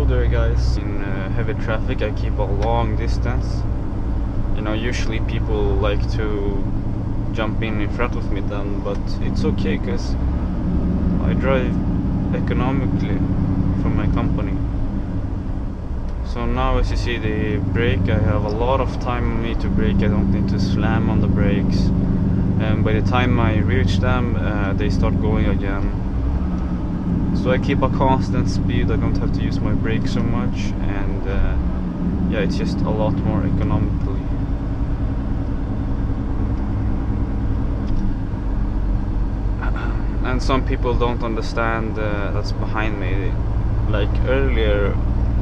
there guys. In heavy traffic I keep a long distance. You know, usually people like to jump in front of me then, but it's okay because I drive economically for my company. So now as you see the brake, I have a lot of time on me to brake. I don't need to slam on the brakes, and by the time I reach them they start going again. So I keep a constant speed. I don't have to use my brake so much, and yeah, it's just a lot more economically. And some people don't understand that's behind me. Like earlier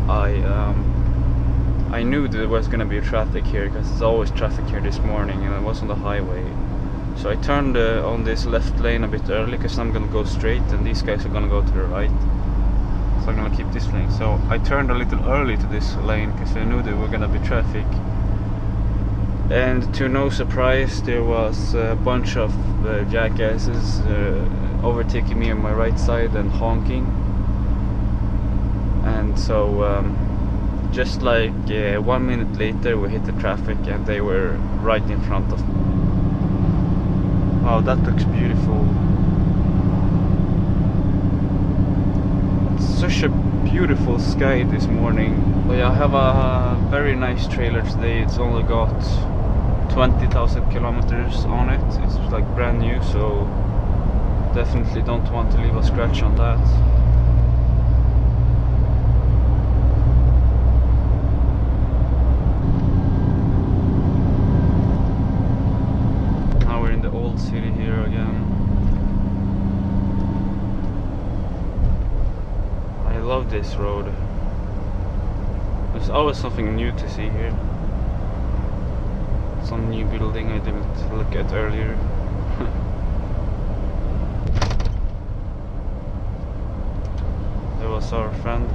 I knew there was gonna be traffic here because there's always traffic here this morning, and I was on the highway. So I turned on this left lane a bit early because I'm gonna go straight and these guys are gonna go to the right. So I'm gonna keep this lane. So I turned a little early to this lane because I knew there were gonna be traffic. And to no surprise, there was a bunch of jackasses overtaking me on my right side and honking. And so just like 1 minute later we hit the traffic and they were right in front of me. Wow, that looks beautiful. It's such a beautiful sky this morning. But yeah, I have a very nice trailer today. It's only got 20,000 kilometers on it. It's like brand new, so definitely don't want to leave a scratch on that. Now we're in the old city here again. I love this road. There's always something new to see here. Some new building I didn't look at earlier. There was our friend.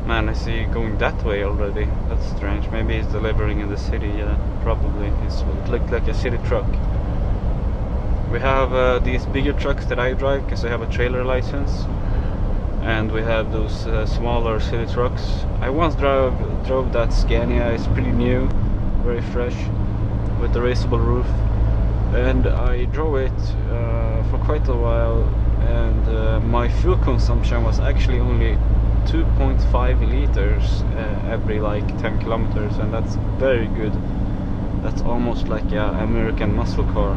Man, I see you going that way already. That's strange. Maybe he's delivering in the city. Yeah, probably. It looked like a city truck. We have these bigger trucks that I drive because I have a trailer license. And we have those smaller city trucks. I once drove that Scania. It's pretty new, very fresh, with the raisable roof. And I drove it for quite a while, and my fuel consumption was actually only 2.5 liters every like 10 kilometers, and that's very good. That's almost like an American muscle car.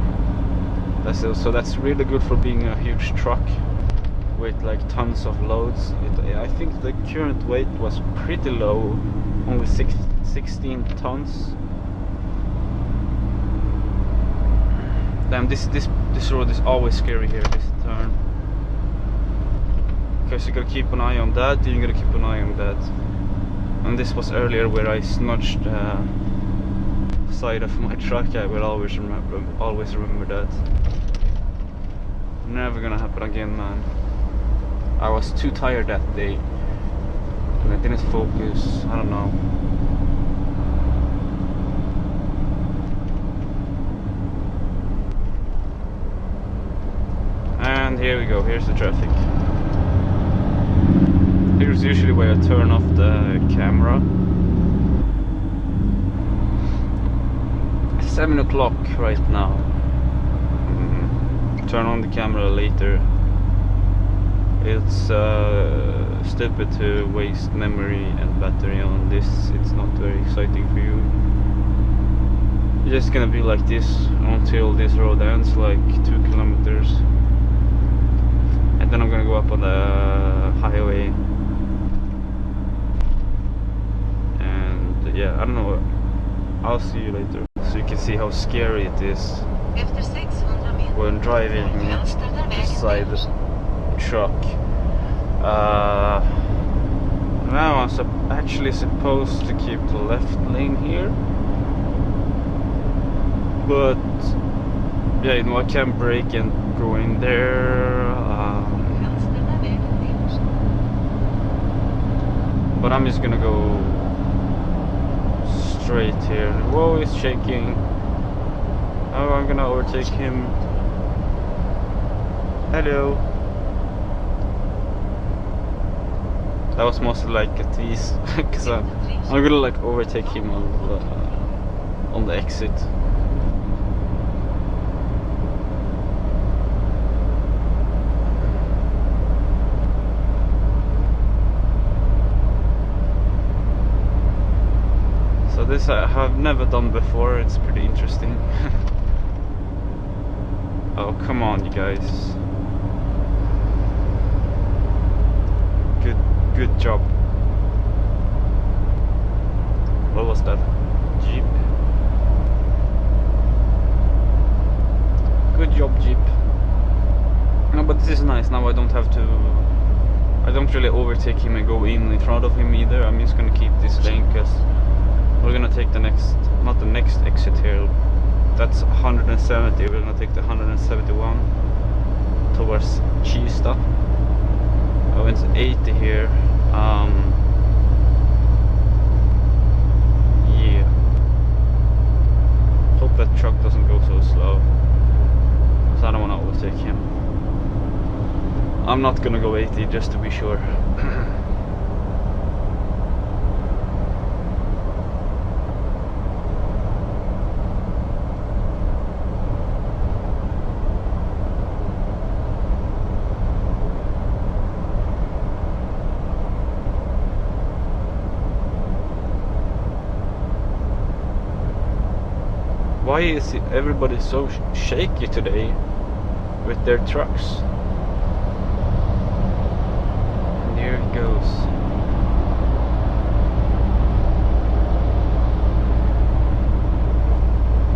So that's really good for being a huge truck with like tons of loads. I think the current weight was pretty low, only 16 tons. Damn, this road is always scary here, this turn. Because you gotta keep an eye on that, and you gotta keep an eye on that. And this was earlier where I snudged side of my truck. I will always remember that. Never gonna happen again, man. I was too tired that day, and I didn't focus. I don't know. And here we go. Here's the traffic. Here's usually where I turn off the camera. 7 o'clock right now. Turn on the camera later. It's stupid to waste memory and battery on this. It's not very exciting for you. It's just gonna be like this until this road ends, like 2 kilometers. And then I'm gonna go up on the highway. And yeah, I don't know. I'll see you later. So you can see how scary it is when driving beside the truck. Now I'm actually supposed to keep the left lane here, but yeah, you know, I can brake and go in there. But I'm just gonna go straight here. Whoa, it's shaking. Oh, I'm gonna overtake him. Hello. That was mostly like a tease, because I'm gonna like overtake him on the exit. So this I have never done before. It's pretty interesting. Oh, come on, you guys. Good job. What was that? Jeep. Good job, Jeep. No, but this is nice. Now I don't have to. I don't really overtake him and go in front of him either. I'm just gonna keep this lane because we're gonna take the next, not the next exit here. That's 170. We're gonna take the 171 towards Kista. I went 80 here. Yeah. Hope that truck doesn't go so slow, because I don't want to overtake him. I'm not gonna go 80 just to be sure. Why is everybody so shaky today with their trucks? And here it goes.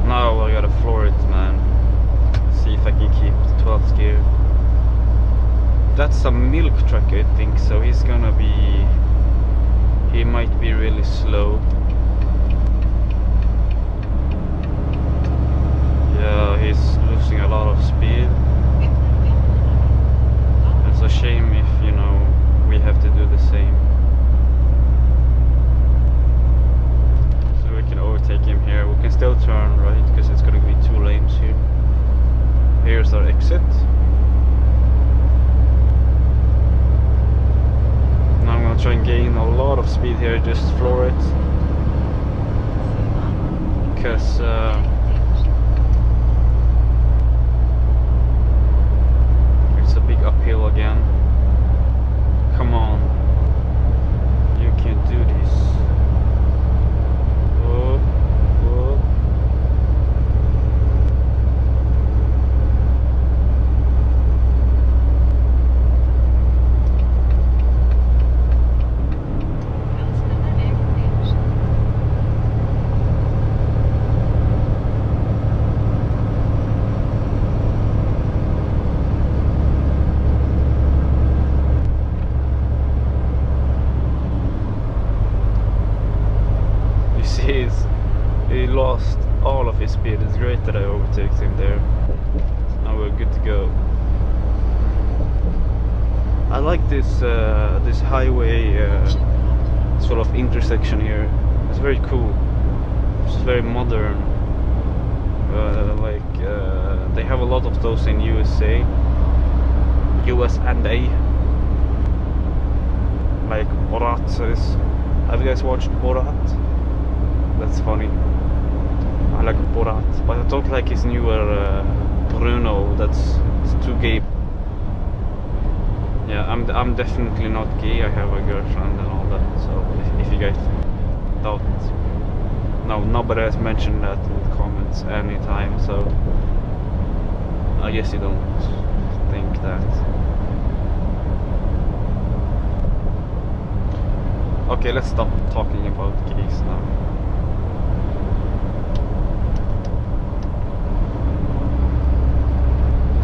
Now I gotta floor it, man. See if I can keep the 12th gear. That's a milk truck, I think, so he's gonna be... he might be really slow. Yeah, he's losing a lot of speed. It's a shame if, you know, we have to do the same. So we can overtake him here. We can still turn right, because it's going to be 2 lanes here. Here's our exit. Now I'm going to try and gain a lot of speed here, just floor it. Because... uphill again. Come on. You can do this. Oh, oh. He lost all of his speed. It's great that I overtook him there. Now we're good to go. I like this this highway sort of intersection here. It's very cool. It's very modern. They have a lot of those in USA, US and A. Like Borat. Have you guys watched Borat? That's funny. I like Borat, but I don't like his newer Bruno. It's too gay. Yeah, I'm definitely not gay. I have a girlfriend and all that. So if you guys doubt, no, nobody has mentioned that in the comments anytime. So I guess you don't think that. Okay, let's stop talking about gays now.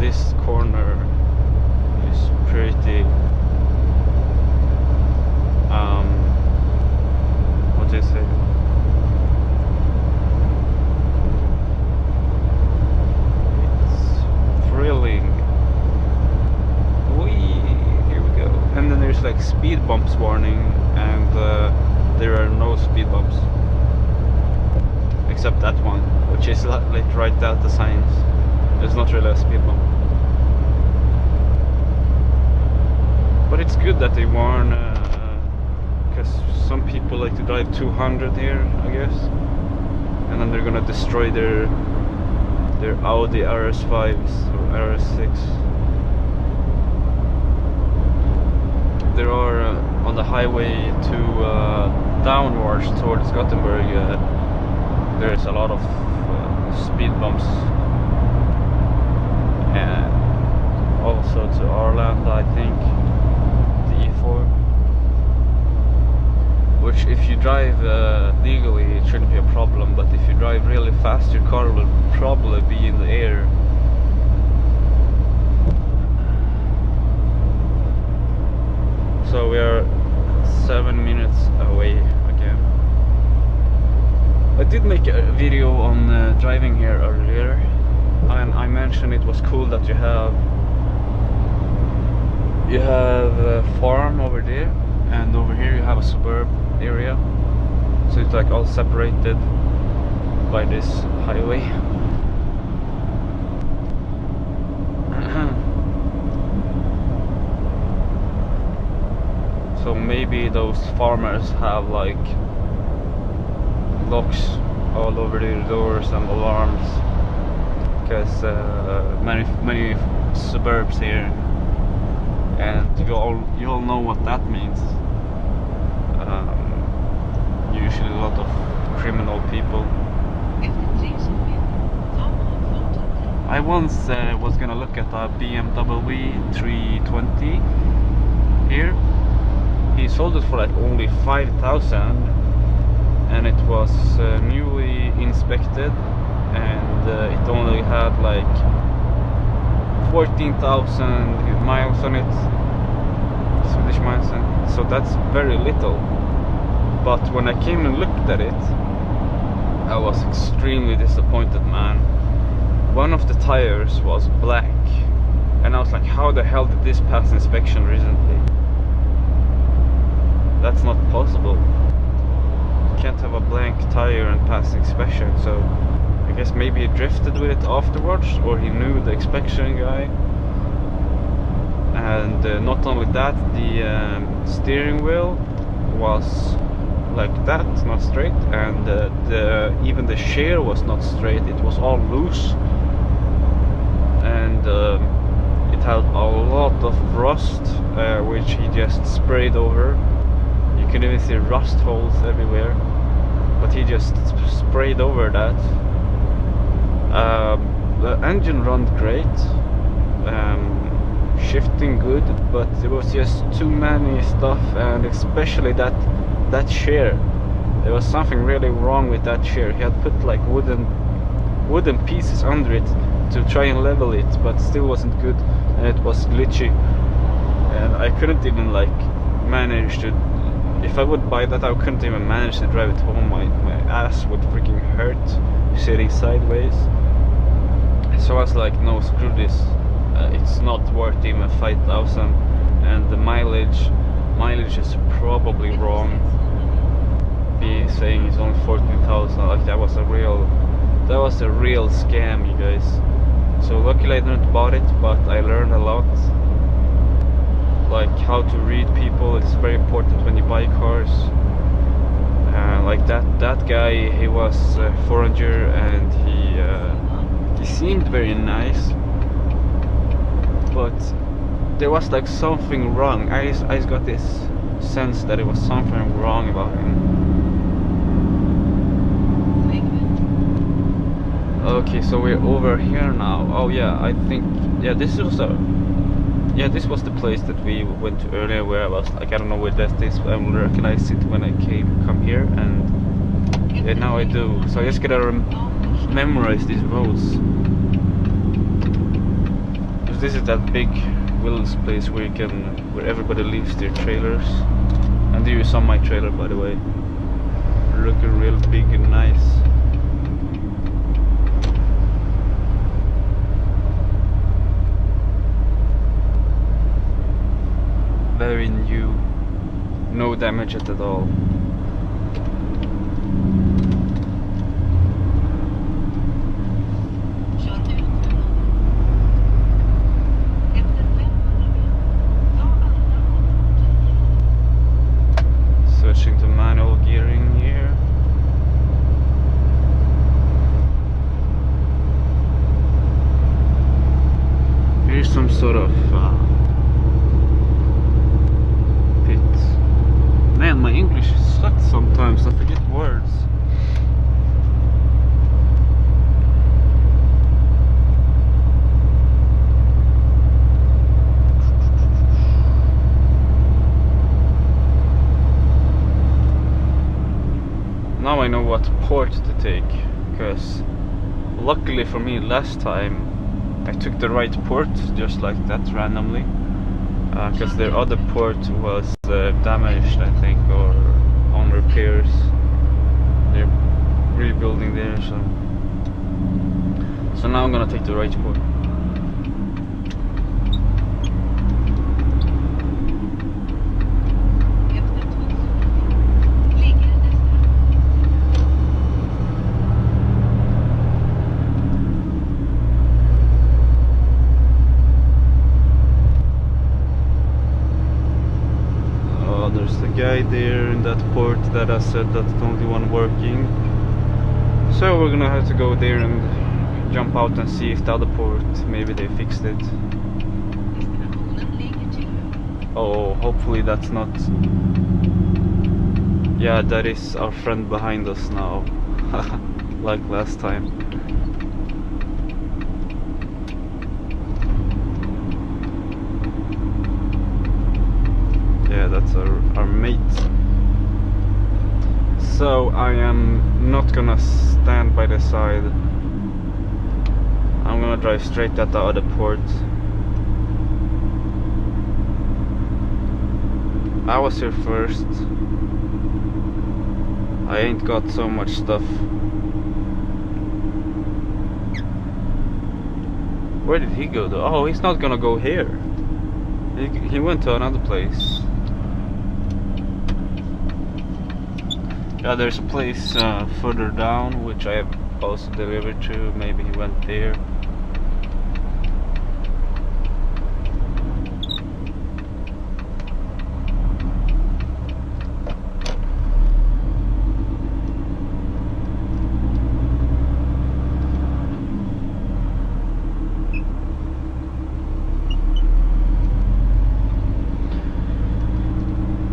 This corner is pretty what do you say? It's thrilling. Here we go. And then there's like speed bumps warning, and there are no speed bumps except that one, which is like right out the signs. It's not really a speed bump. But it's good that they warn drive 200 here, I guess, and then they're gonna destroy their Audi RS5s or RS6. There are on the highway to downwards towards Gothenburg. There's a lot of speed bumps, and also to Arlanda, I think, the E4. Which, if you drive legally, it shouldn't be a problem, but if you drive really fast, your car will probably be in the air. So we are 7 minutes away again. I did make a video on driving here earlier, and I mentioned it was cool that you have a farm over there, and over here you have a suburb area, so it's like all separated by this highway. So maybe those farmers have like locks all over their doors and alarms, because many suburbs here, and you all know what that means. Usually a lot of criminal people. I once was gonna look at a BMW 320 here. He sold it for like only 5,000, and it was newly inspected, and it only had like 14,000 miles on it, Swedish miles, and so that's very little. But when I came and looked at it, I was extremely disappointed, man. One of the tires was black, and I was like, how the hell did this pass inspection recently? That's not possible. You can't have a blank tire and pass inspection. So I guess maybe he drifted with it afterwards, or he knew the inspection guy. And not only that, the steering wheel was like that, not straight, and even the share was not straight. It was all loose, and it had a lot of rust, which he just sprayed over. You can even see rust holes everywhere, but he just sprayed over that. The engine ran great, shifting good, but there was just too many stuff, and especially that share. There was something really wrong with that share. He had put like wooden pieces under it to try and level it, but still wasn't good, and it was glitchy, and I couldn't even like manage to. If I would buy that, I couldn't even manage to drive it home. My ass would freaking hurt sitting sideways. So I was like, no, screw this. It's not worth even 5,000, and the mileage is probably wrong. Be saying it's only 14,000. Like that was a real scam, you guys. So luckily I didn't buy it, but I learned a lot, like how to read people. It's very important when you buy cars. Like that guy, he was a foreigner, and he seemed very nice, but there was like something wrong. I just got this sense that it was something wrong about him. Okay, so we're over here now. Oh yeah, I think, yeah, this was the place that we went to earlier, where I was like, I don't know where that is. I will recognize it when I come here, and yeah, now I do. So I just gotta memorize these roads. This is that big Will's place where everybody leaves their trailers, and there you saw my trailer, by the way, looking real big and nice. Very new, no damage at all. Switching to manual gearing. sort of pit. Man, my English sucks sometimes, I forget words. Now I know what port to take, because luckily for me last time I took the right port just like that randomly, because their other port was damaged, I think, or on repairs. They're rebuilding there, so now I'm gonna take the right port. There's the guy there in that port that I said that's the only one working. So we're gonna have to go there and jump out and see if the other port, maybe they fixed it. Oh, hopefully that's not... Yeah, that is our friend behind us now. Like last time. Yeah, that's our mate. So I am not gonna stand by the side. I'm gonna drive straight at the other port. I was here first. I ain't got so much stuff. Where did he go though? Oh, he's not gonna go here. He went to another place. Yeah, there's a place further down which I have also delivered to. Maybe he went there.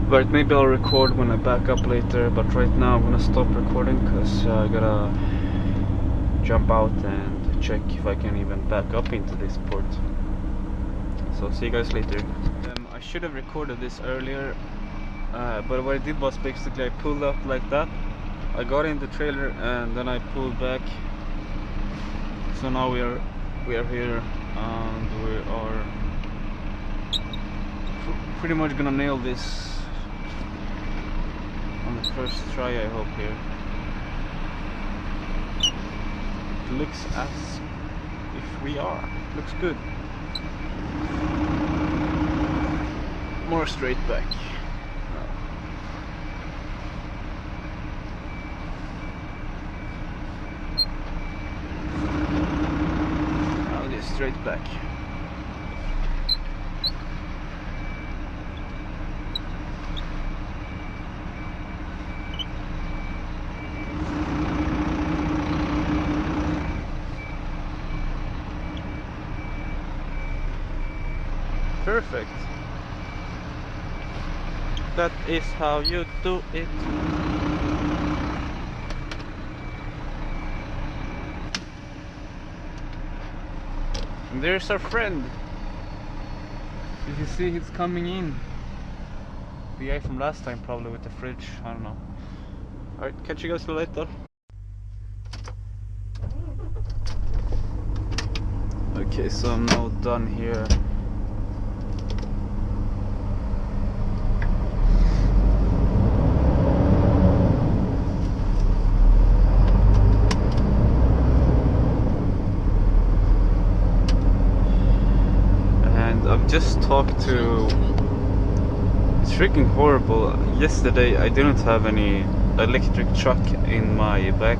But maybe I'll record when I back up later, but right now I'm gonna stop recording because I gotta jump out and check if I can even back up into this port. So see you guys later. I should have recorded this earlier, but what I did was basically I pulled up like that. I got in the trailer and then I pulled back. So now we are here and we are pretty much gonna nail this on the first try, I hope. Here it looks as if we are. Looks good. More straight back. I'll get straight back. Perfect. That is how you do it. And there's our friend. Did you see he's coming in? The guy from last time, probably with the fridge. I don't know. Alright, catch you guys later. Okay, so I'm now done here. I've just talked to... It's freaking horrible. Yesterday I didn't have any electric truck in my back,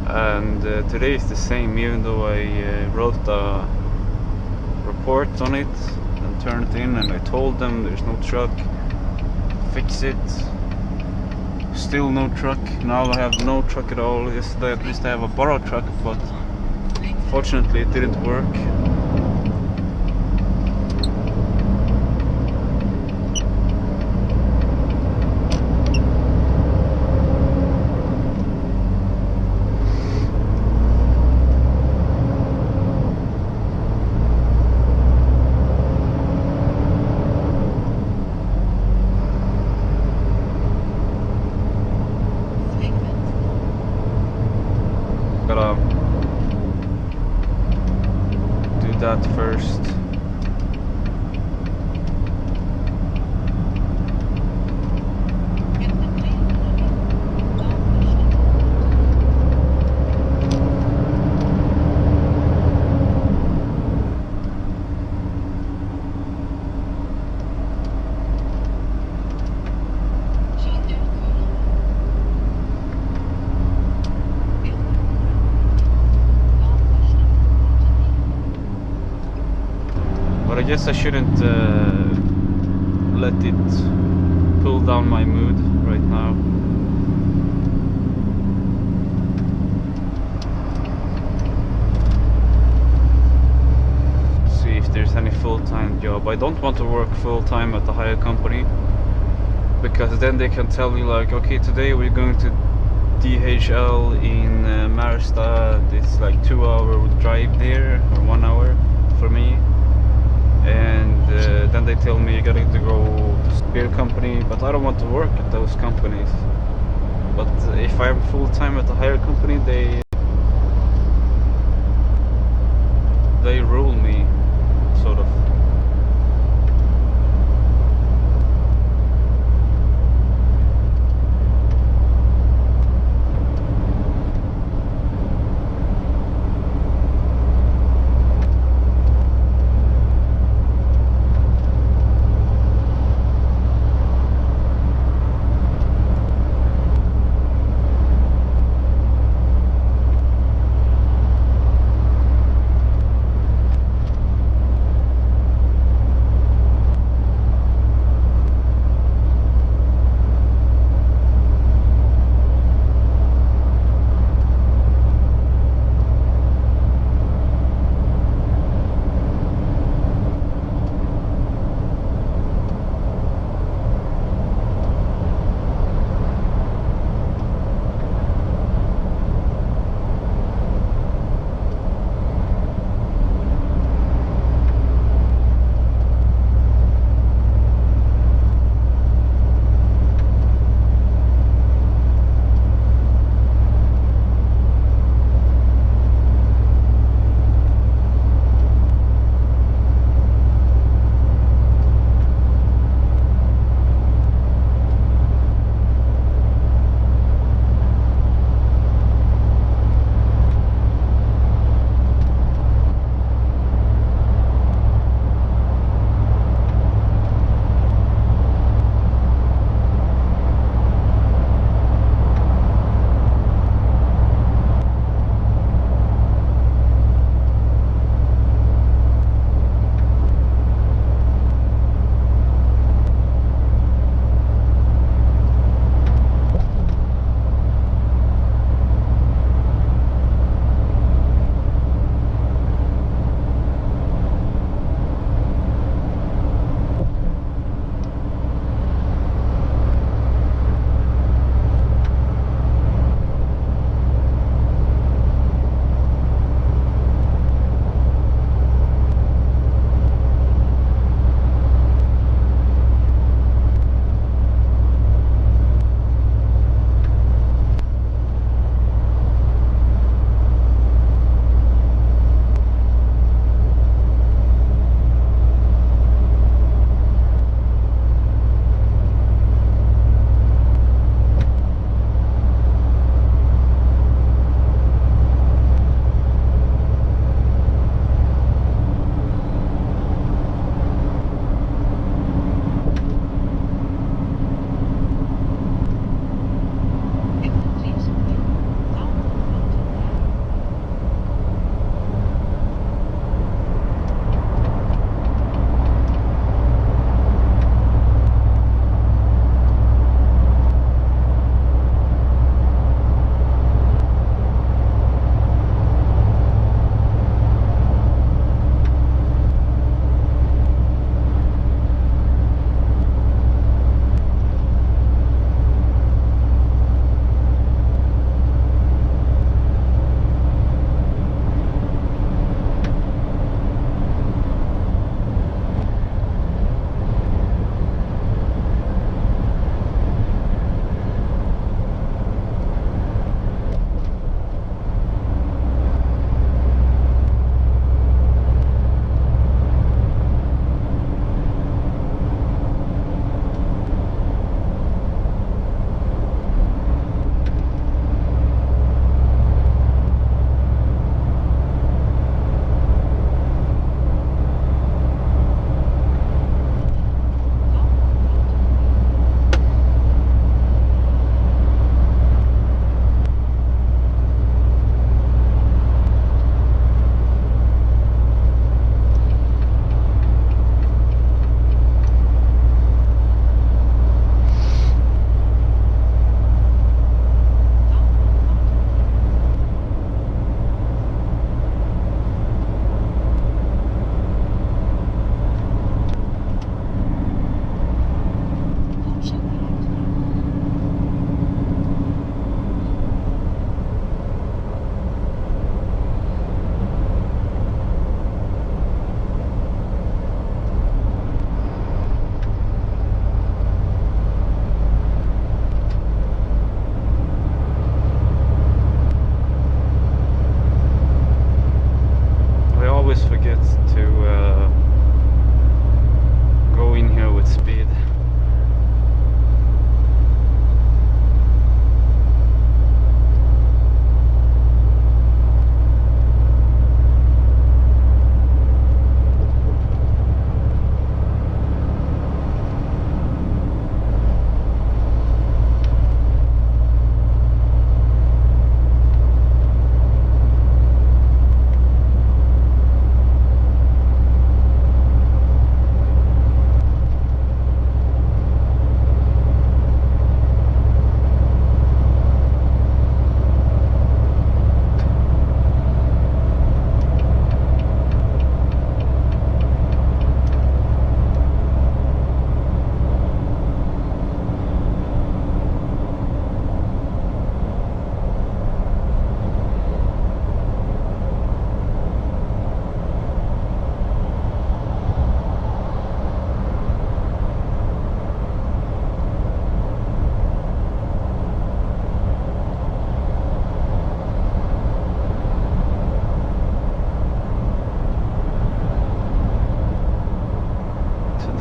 and today is the same, even though I wrote a report on it and turned it in and I told them there's no truck, fix it. Still no truck. Now I have no truck at all. Yesterday at least I have a borrowed truck, but fortunately it didn't work. first. But I guess I shouldn't let it pull down my mood right now. See if there's any full-time job. I don't want to work full-time at a hire company, because then they can tell me like, okay, today we're going to DHL in Marstad. It's like 2-hour drive there, or 1 hour for me. And then they tell me you gotta go to beer company, but I don't want to work at those companies. But if I'm full-time at a hire company, they rule me, sort of.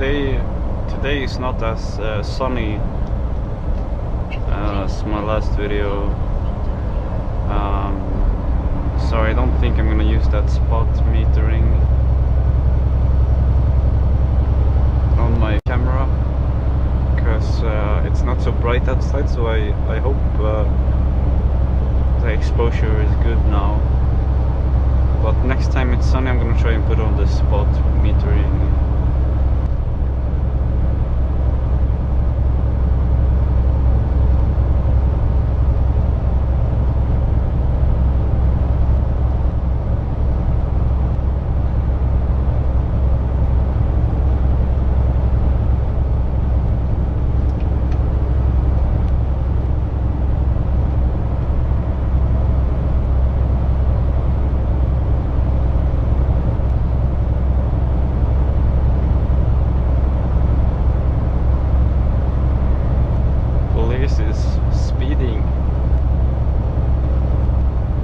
today is not as sunny as my last video, so I don't think I'm gonna use that spot metering on my camera, because it's not so bright outside, so I hope the exposure is good now. But next time it's sunny, I'm gonna try and put on the spot metering.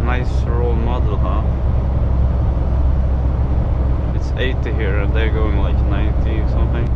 Nice role model, huh? It's 80 here and they're going like 90 or something.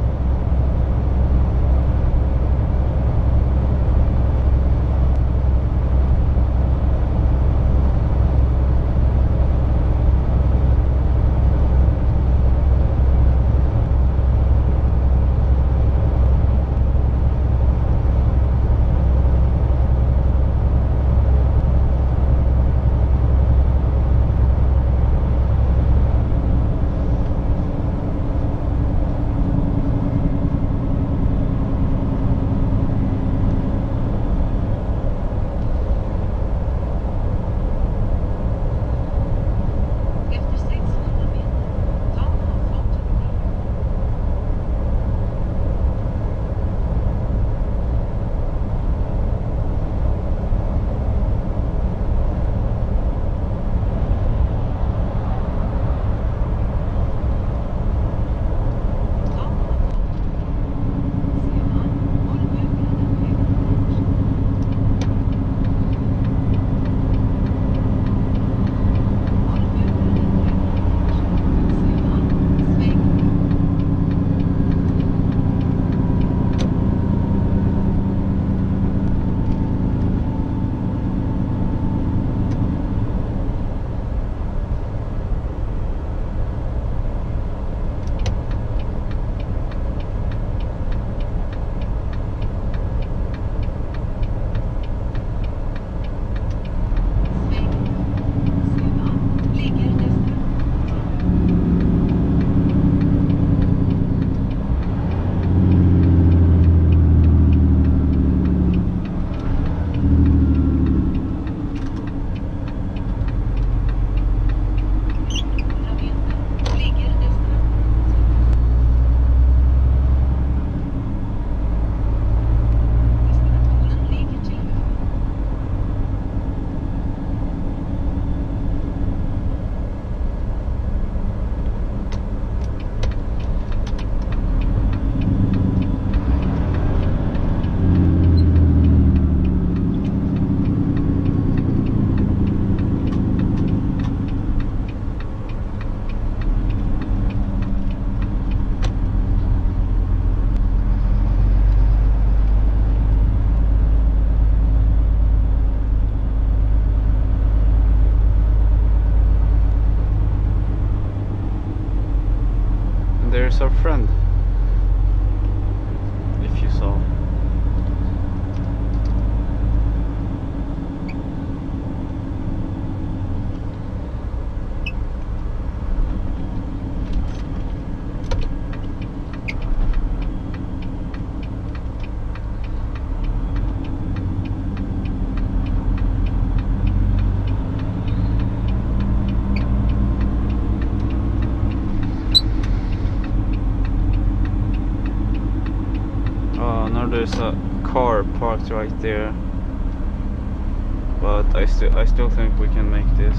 There's our friend, if you saw. There's a car parked right there, but I still think we can make this.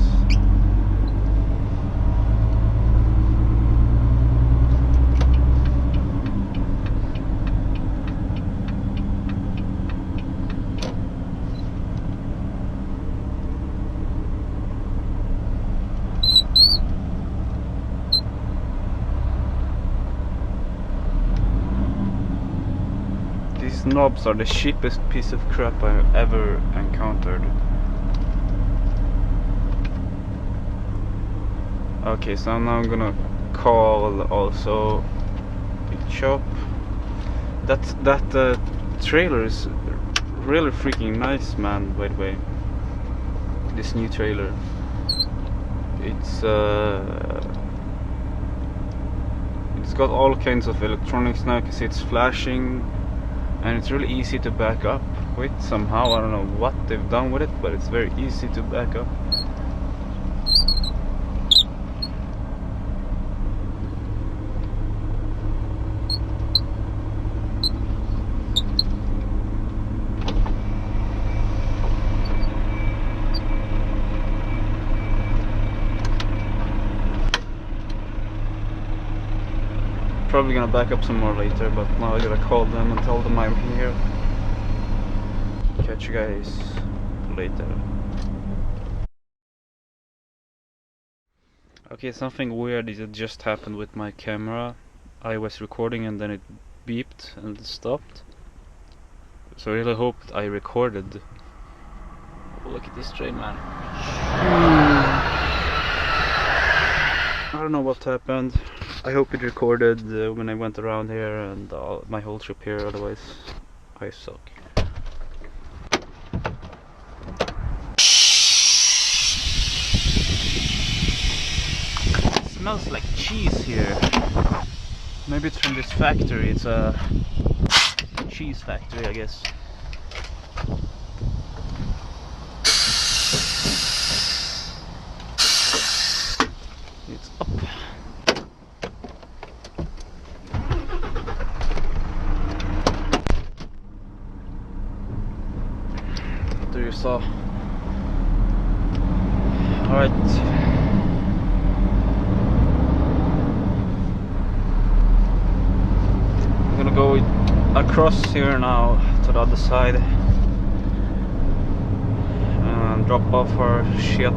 These knobs are the cheapest piece of crap I've ever encountered. Okay, so now I'm gonna call also Big Shop. That trailer is really freaking nice, man, by the way. This new trailer. It's got all kinds of electronics now. You can see it's flashing, and it's really easy to back up with somehow. I don't know what they've done with it, but it's very easy to back up. Probably gonna back up some more later, but now I gotta call them and tell them I'm here. Catch you guys later. Okay, something weird just happened with my camera. I was recording and then it beeped and it stopped. So I really hoped I recorded. Oh, look at this train, man. I don't know what happened. I hope it recorded when I went around here and my whole trip here, otherwise I suck. It smells like cheese here. Maybe it's from this factory. It's a cheese factory, I guess. It's up. There you saw. Alright. I'm gonna go across here now to the other side and drop off our shit.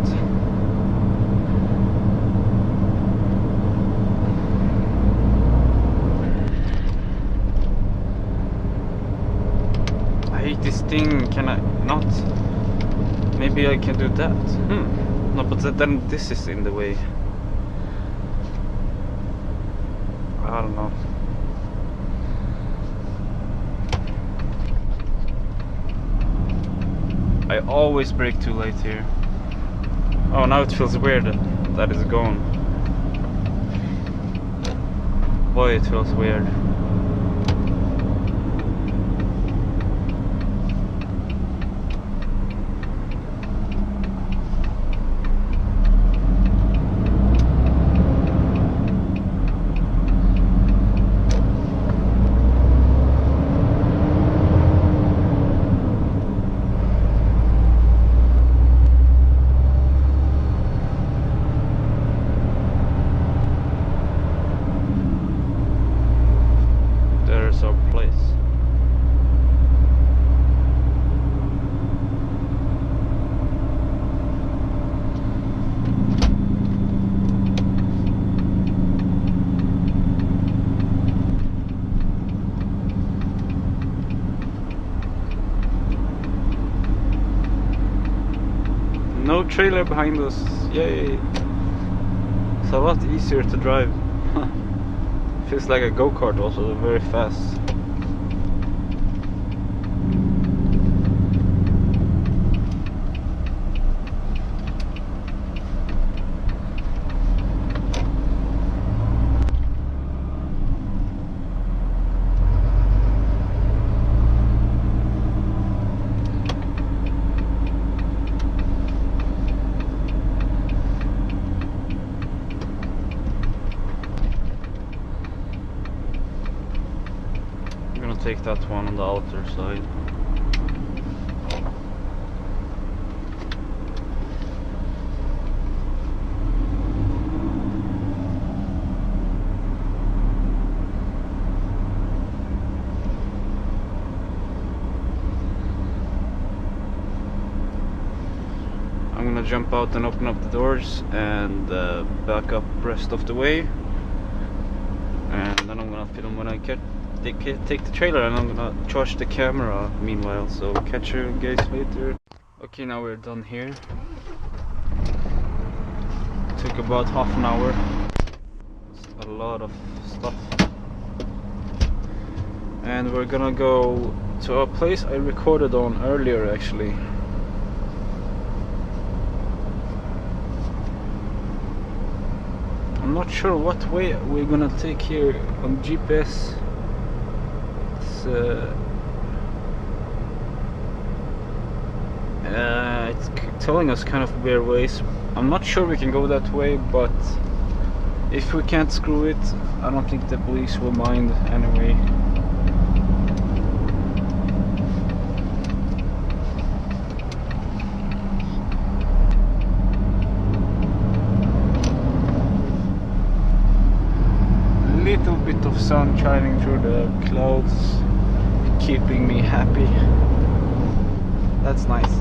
I hate this thing. Can I not? Maybe I can do that. No, but then this is in the way. I don't know. I always brake too late here. Oh, now it feels weird that it's gone. Boy, it feels weird. No trailer behind us, yay! It's a lot easier to drive. Feels like a go-kart, also very fast. Take that one on the outer side. I'm gonna jump out and open up the doors and back up rest of the way, and then I'm gonna film when I get take the trailer, and I'm gonna charge the camera meanwhile, so catch you guys later. Okay, now we're done here. Took about half an hour. It's a lot of stuff. And we're gonna go to a place I recorded on earlier actually. I'm not sure what way we're gonna take here on GPS. It's telling us kind of weird ways. I'm not sure we can go that way, but if we can't screw it, I don't think the police will mind anyway. Little bit of sun shining through the clouds, keeping me happy. That's nice.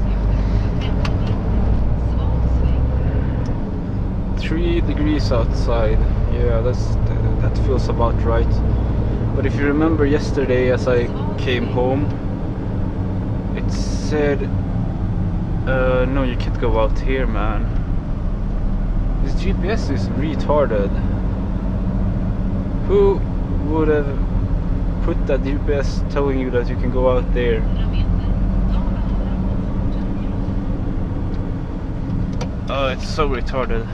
3 degrees outside. Yeah, that feels about right. But if you remember yesterday as I came home, it said no, you can't go out here, man. This GPS is retarded. Who would have put that GPS telling you that you can go out there? Oh, it's so retarded.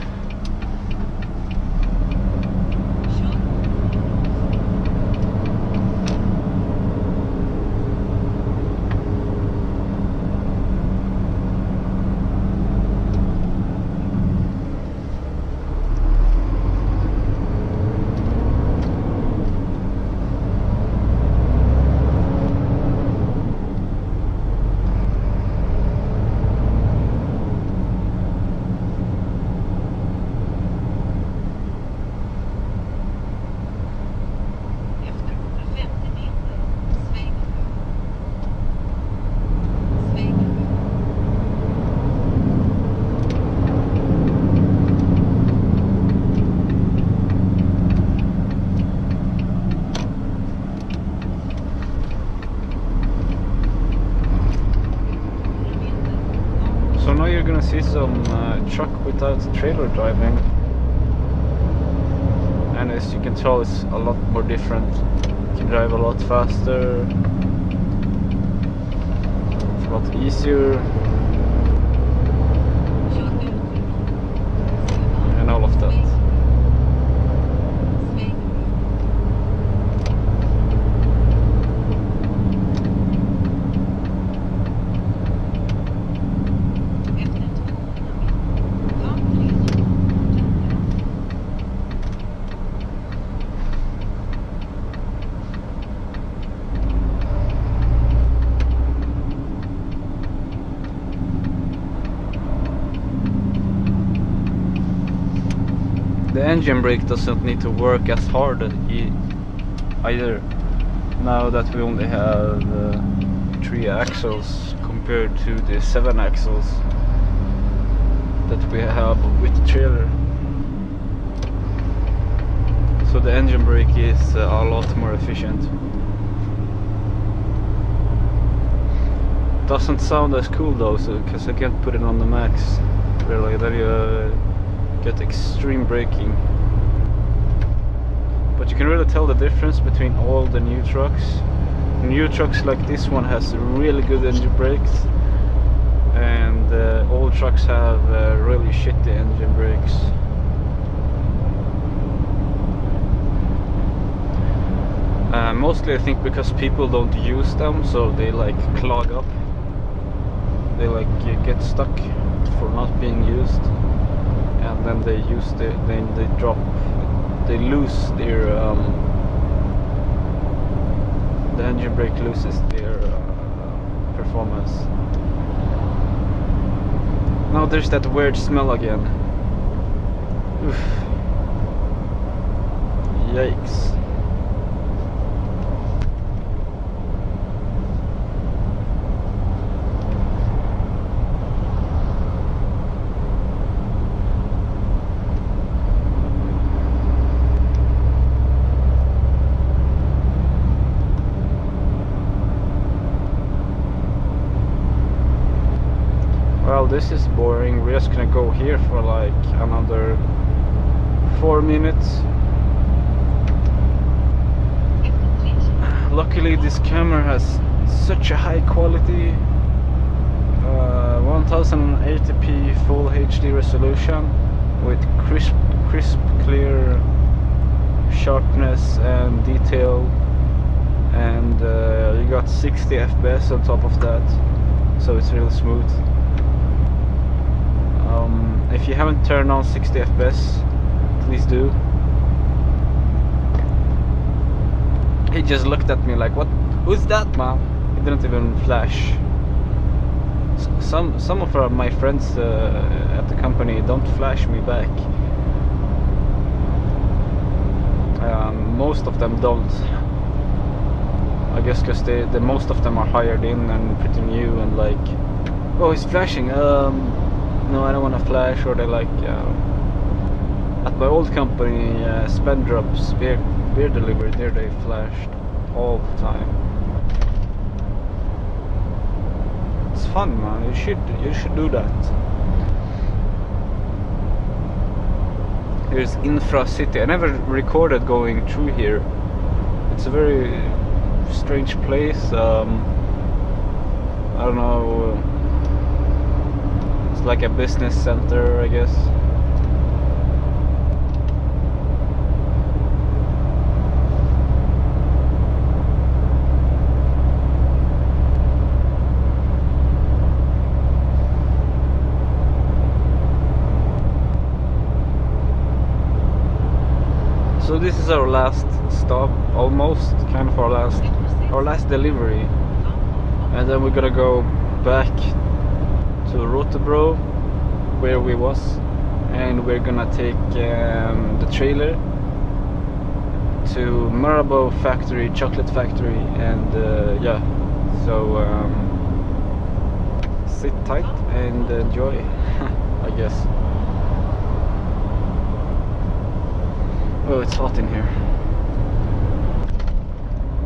So now you're gonna see some truck without trailer driving, and as you can tell, it's a lot more different. You can drive a lot faster, it's a lot easier, and all of that. The engine brake doesn't need to work as hard either, now that we only have 3 axles compared to the 7 axles that we have with the trailer. So the engine brake is a lot more efficient. Doesn't sound as cool though, because I can't put it on the max. Really, then you get extreme braking. But you can really tell the difference between all the new trucks. New trucks like this one has really good engine brakes, and old trucks have really shitty engine brakes. Mostly I think because people don't use them, so they like clog up. They like get stuck for not being used, and then they lose their the engine brake loses their performance. Now there's that weird smell again. Oof. Yikes. well, this is boring, we're just gonna go here for like another 4 minutes. Luckily this camera has such a high quality 1080p full HD resolution with crisp clear sharpness and detail, and you got 60 FPS on top of that, so it's real smooth. If you haven't turned on 60 FPS, please do. He just looked at me like, what? Who's that, man? He didn't even flash. Some of my friends at the company don't flash me back. Most of them don't. I guess because the most of them are hired in and pretty new and like, oh, he's flashing. No, I don't want to flash. Or they like, at my old company, Spendrup's beer delivery, there they flashed all the time. It's fun, man. You should do that. Here's Infra City. I never recorded going through here. It's a very strange place. I don't know. It's like a business center, I guess. So this is our last stop, almost, kind of our last delivery, and then we're gonna go back to Rotebro, where we was, and we're gonna take the trailer to Marabou factory, chocolate factory, and yeah, so sit tight and enjoy, I guess. Oh, it's hot in here.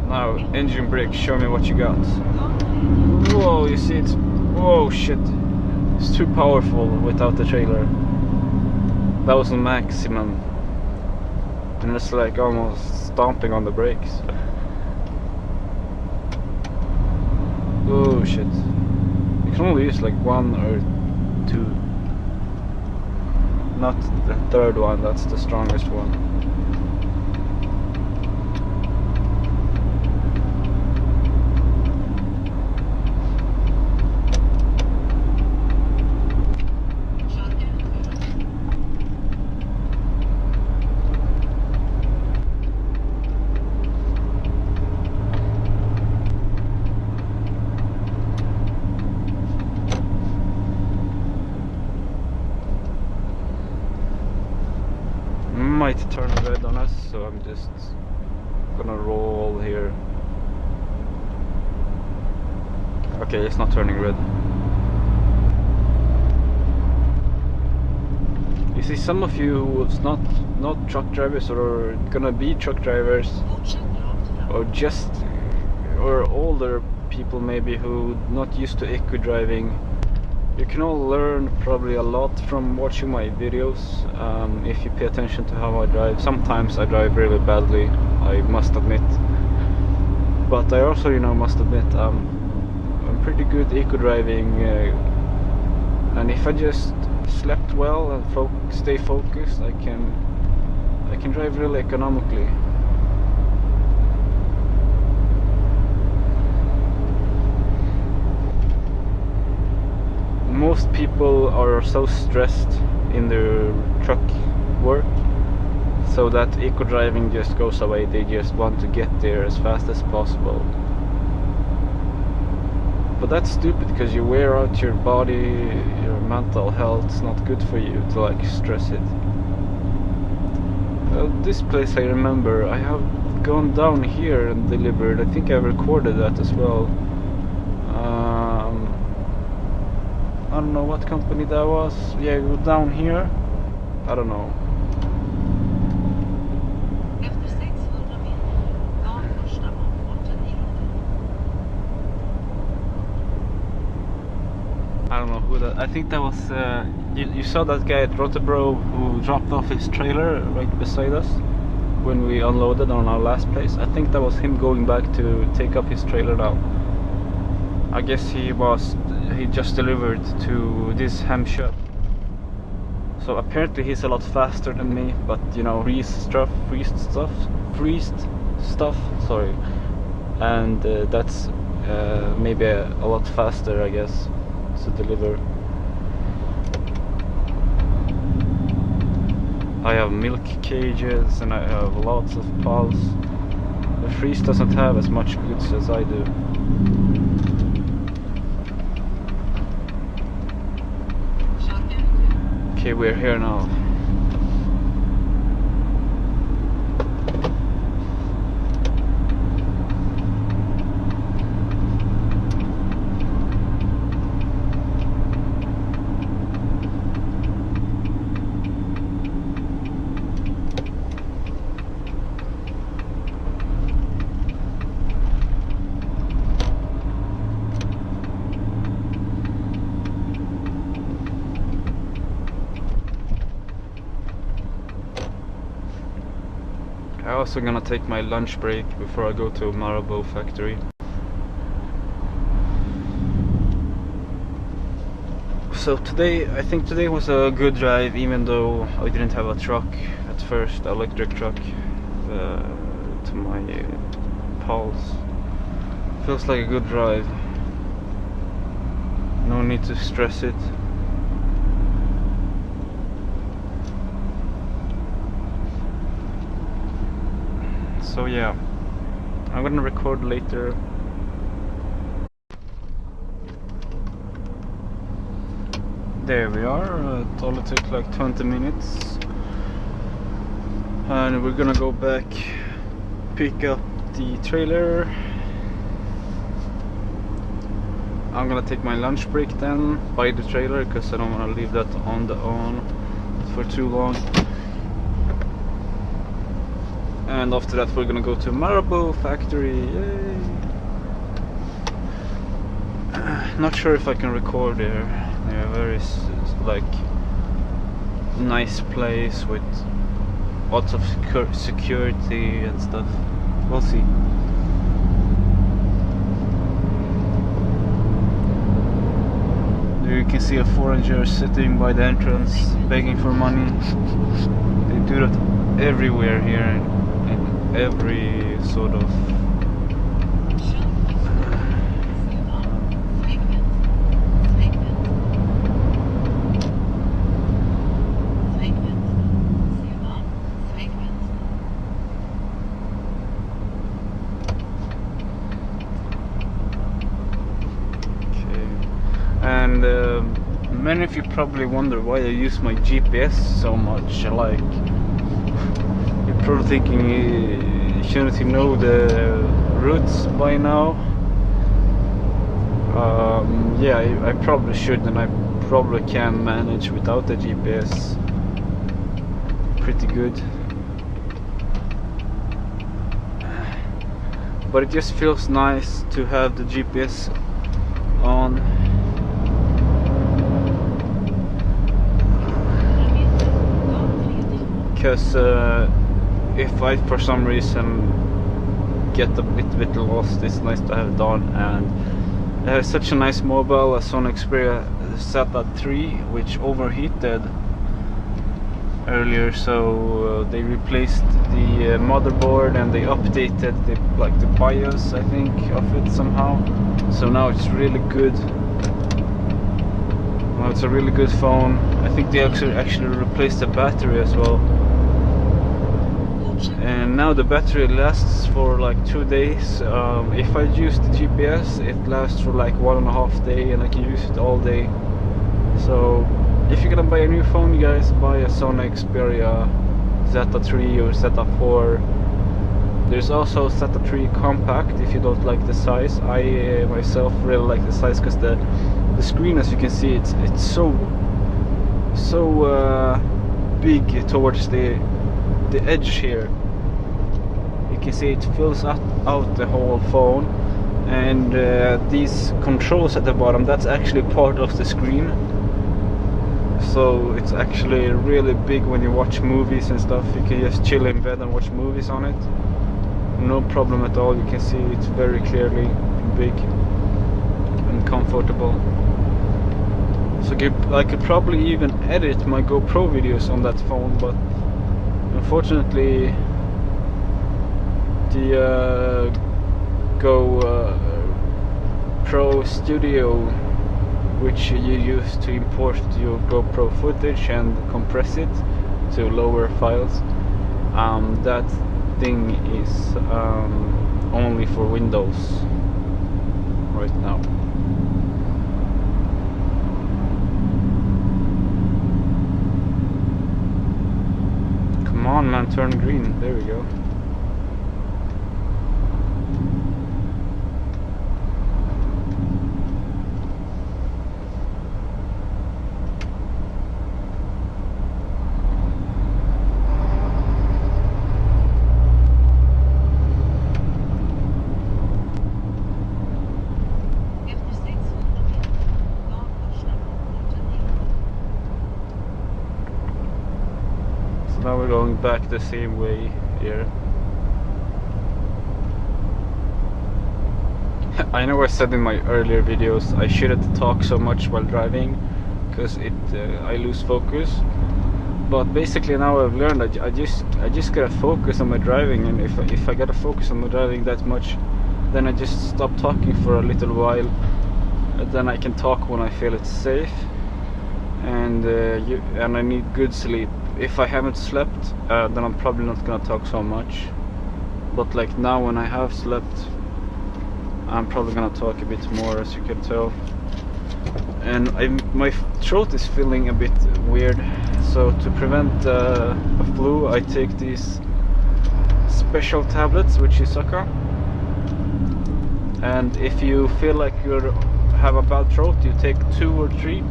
Now, engine brake, show me what you got. Whoa, you see it? Whoa, shit. It's too powerful without the trailer. That was the maximum. And it's like almost stomping on the brakes. Oh, shit. You can only use like 1 or 2. Not the third one, that's the strongest one. Might turn red on us, so I'm just gonna roll here. Okay, it's not turning red. You see, some of you who's not truck drivers or gonna be truck drivers, or older people maybe who not used to eco driving, you can all learn probably a lot from watching my videos, if you pay attention to how I drive. Sometimes I drive really badly, I must admit, but I also, you know, must admit I'm pretty good eco driving, and if I just slept well and stay focused, I can drive really economically. Most people are so stressed in their truck work, so that eco driving just goes away. They just want to get there as fast as possible. But that's stupid, because you wear out your body, your mental health. It's not good for you to like stress it. This place, I remember, I have gone down here and delivered. I think I recorded that as well. I don't know what company that was. Yeah, go down here. I don't know. I don't know who I think that was you saw that guy at Rotebro who dropped off his trailer right beside us when we unloaded on our last place. I think that was him going back to take up his trailer now. I guess he just delivered to this ham shop. So apparently he's a lot faster than me, but you know, freezed stuff, sorry. And that's maybe a lot faster, I guess, to deliver. I have milk cages and I have lots of pulse. The freeze doesn't have as much goods as I do. Okay, we're here now. I'm also gonna take my lunch break before I go to Marabou factory. So today, I think today was a good drive, even though I didn't have a truck at first, electric truck to my Pulse. Feels like a good drive. No need to stress it. So yeah, I'm gonna record later. There we are. It only took like 20 minutes, and we're gonna go back, pick up the trailer. I'm gonna take my lunch break then by the trailer, because I don't want to leave that on for too long. And after that we're gonna go to Marabou factory. Yay! Not sure if I can record there. Yeah, very like nice place with lots of security and stuff. We'll see. There you can see a foreigner sitting by the entrance begging for money. They do that everywhere here. Every sort of and many of you probably wonder why I use my GPS so much. Like, you're probably thinking, shouldn't you know the routes by now? Yeah, I probably should, and I probably can manage without the GPS pretty good. But it just feels nice to have the GPS on. Because if I for some reason get a bit lost, it's nice to have it on. And it has such a nice mobile, a Sony Xperia Z3, which overheated earlier, so they replaced the motherboard and they updated the BIOS, I think, of it somehow. So now it's really good. Well, it's a really good phone. I think they actually replaced the battery as well. And now the battery lasts for like 2 days. If I use the GPS, it lasts for like 1.5 days, and I can use it all day. So if you're gonna buy a new phone, you guys, buy a Sony Xperia Z3 or Z4. There's also Z3 Compact if you don't like the size. I myself really like the size, because the screen, as you can see, it's so big towards the edge here. You can see it fills out the whole phone, and these controls at the bottom, that's actually part of the screen. so it's actually really big when you watch movies and stuff. You can just chill in bed and watch movies on it, no problem at all. You can see it very clearly, big and comfortable. So I could probably even edit my GoPro videos on that phone, but unfortunately the GoPro Studio, which you use to import your GoPro footage and compress it to lower files, that thing is only for Windows right now. Come on, man, turn green. There we go. Now we're going back the same way here. I know I said in my earlier videos I shouldn't talk so much while driving because I lose focus. But basically now I've learned that I just gotta focus on my driving, and if I gotta focus on my driving that much, then I just stop talking for a little while, and then I can talk when I feel it's safe, and I need good sleep. If I haven't slept, then I'm probably not gonna talk so much. But like now when I have slept, I'm probably gonna talk a bit more, as you can tell. And my throat is feeling a bit weird, so to prevent a flu I take these special tablets which you suck on. And if you feel like you have a bad throat, you take 2 or 3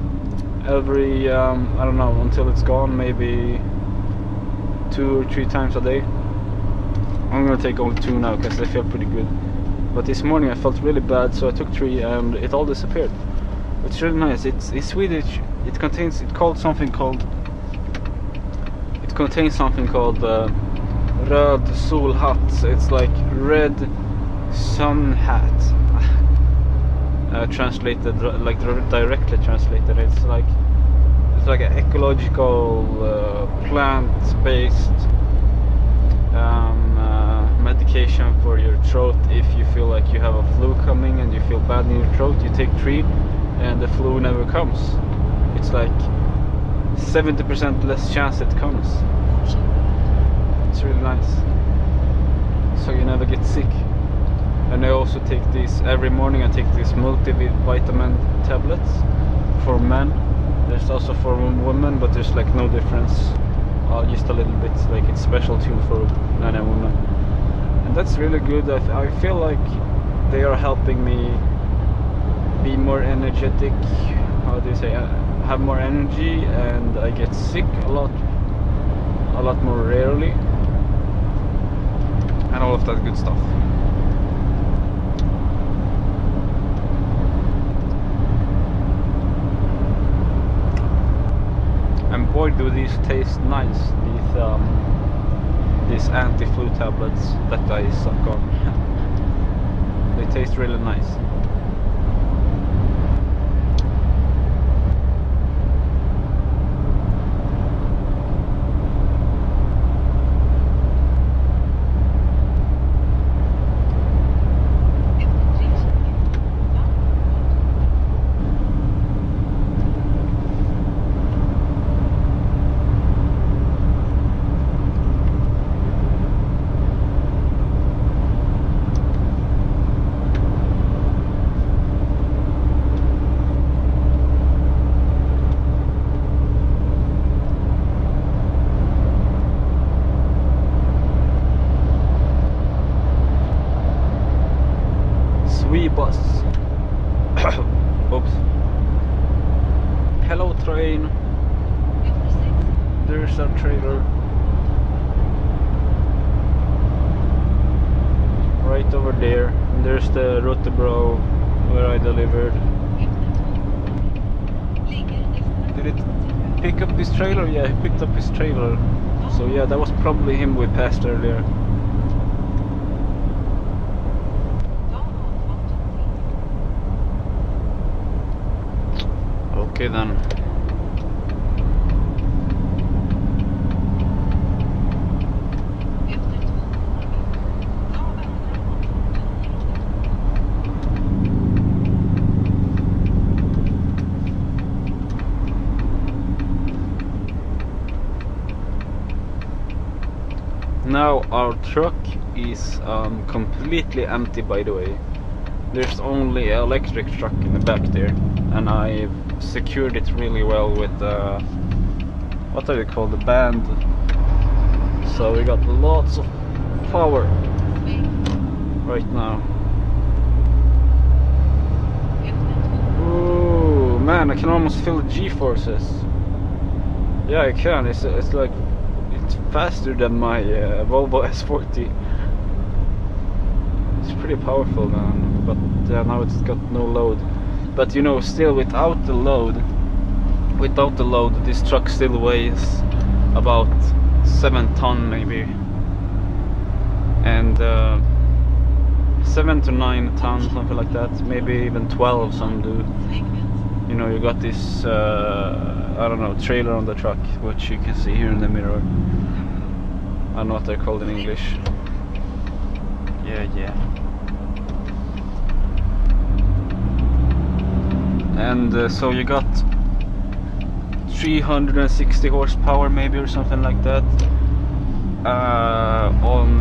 every I don't know, until it's gone, maybe 2 or 3 times a day. I'm gonna take only 2 now because I feel pretty good, but this morning I felt really bad, so I took 3 and it all disappeared. It's really nice. It's Swedish. It contains something called röd solhatt. It's like red sun hat. Translated, like directly translated, it's like an ecological plant-based medication for your throat. If you feel like you have a flu coming and you feel bad in your throat, you take 3 and the flu never comes. It's like 70% less chance it comes. It's really nice, so you never get sick. And I also take these every morning. I take these multivitamin tablets for men. There's also for women, but there's like no difference. Just a little bit, like it's special tuned for men and women. And that's really good. I feel like they are helping me be more energetic. How do you say? Have more energy, and I get sick a lot more rarely, and all of that good stuff. And boy, do these taste nice, these anti-flu tablets that I suck on. They taste really nice. Bus. Oops. Hello train. There's our trailer right over there. And there's the Rotebro where I delivered. pick up his trailer? Yeah, he picked up his trailer. So yeah, that was probably him we passed earlier. Okay then. Now our truck is completely empty, by the way. There's only an electric truck in the back there, and I've secured it really well with what do you call the band. So we got lots of power right now. Ooh, man, I can almost feel the G-forces. Yeah, I can. It's like it's faster than my Volvo S40. It's pretty powerful, man. But now it's got no load. But you know, still without the load, this truck still weighs about 7 ton maybe, and 7 to 9 tons, something like that. Maybe even 12. Some do. You know, you got this I don't know, trailer on the truck, which you can see here in the mirror. I don't know what they're called in English. Yeah. And so you got 360 horsepower maybe, or something like that, on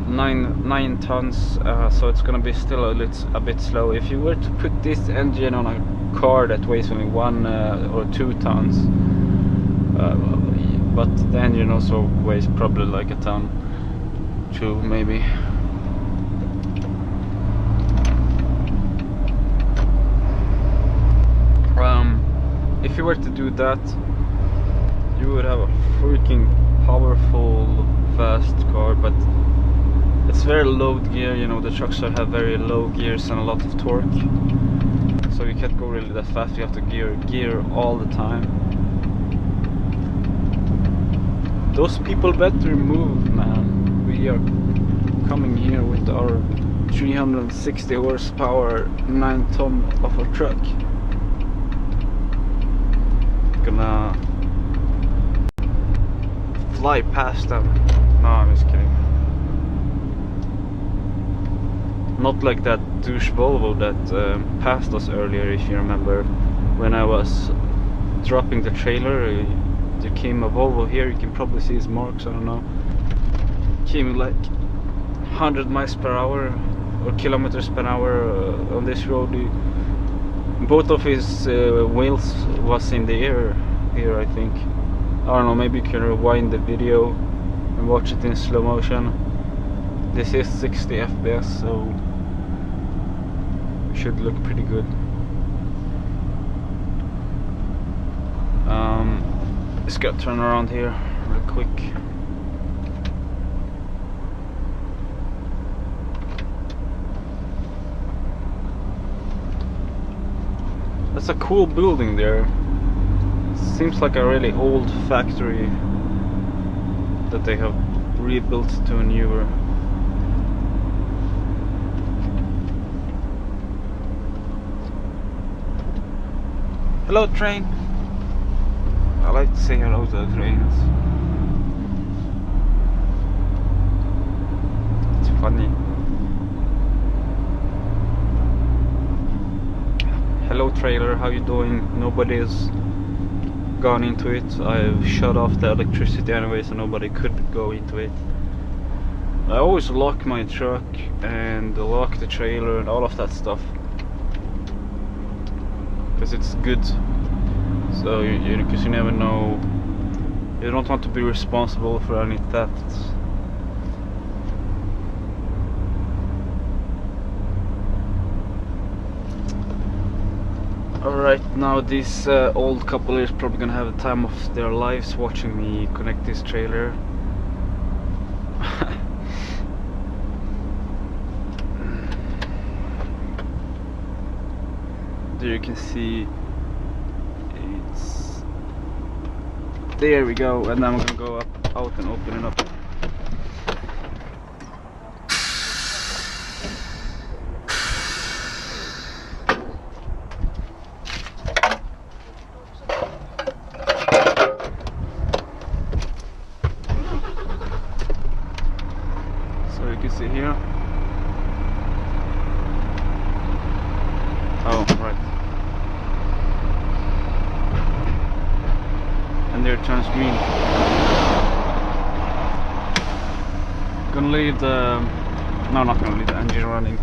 9 tons. So it's gonna be still a bit slow. If you were to put this engine on a car that weighs only 1 or 2 tons, but the engine also weighs probably like a ton, 2 maybe. If you were to do that, you would have a freaking powerful, fast car, but it's very low gear. You know, the trucks have very low gears and a lot of torque, so you can't go really that fast. You have to gear all the time. Those people better move, man. We are coming here with our 360 horsepower 9 ton of a truck. Gonna fly past them. No, I'm just kidding. Not like that douche Volvo that passed us earlier, if you remember. When I was dropping the trailer, there came a Volvo here. You can probably see his marks, I don't know. Came like 100 miles per hour or kilometers per hour on this road. Both of his wheels was in the air here, I think. I don't know, maybe you can rewind the video and watch it in slow motion. This is 60 FPS, so it should look pretty good. Just gotta turn around here real quick. That's a cool building there. Seems like a really old factory that they have rebuilt to a newer. Hello, train. I like to say hello to the trains. It's funny. Hello trailer, how you doing? Nobody's gone into it. I've shut off the electricity anyway, so nobody could go into it. I always lock my truck and lock the trailer and all of that stuff, because it's good. So because you never know, you don't want to be responsible for any thefts. Alright, now this old couple is probably gonna have the time of their lives watching me connect this trailer. There you can see it's There we go, and then I'm gonna go out and open it up. So you can see here. Oh, right. And there it turns green. Gonna leave the... No, not gonna leave the engine running.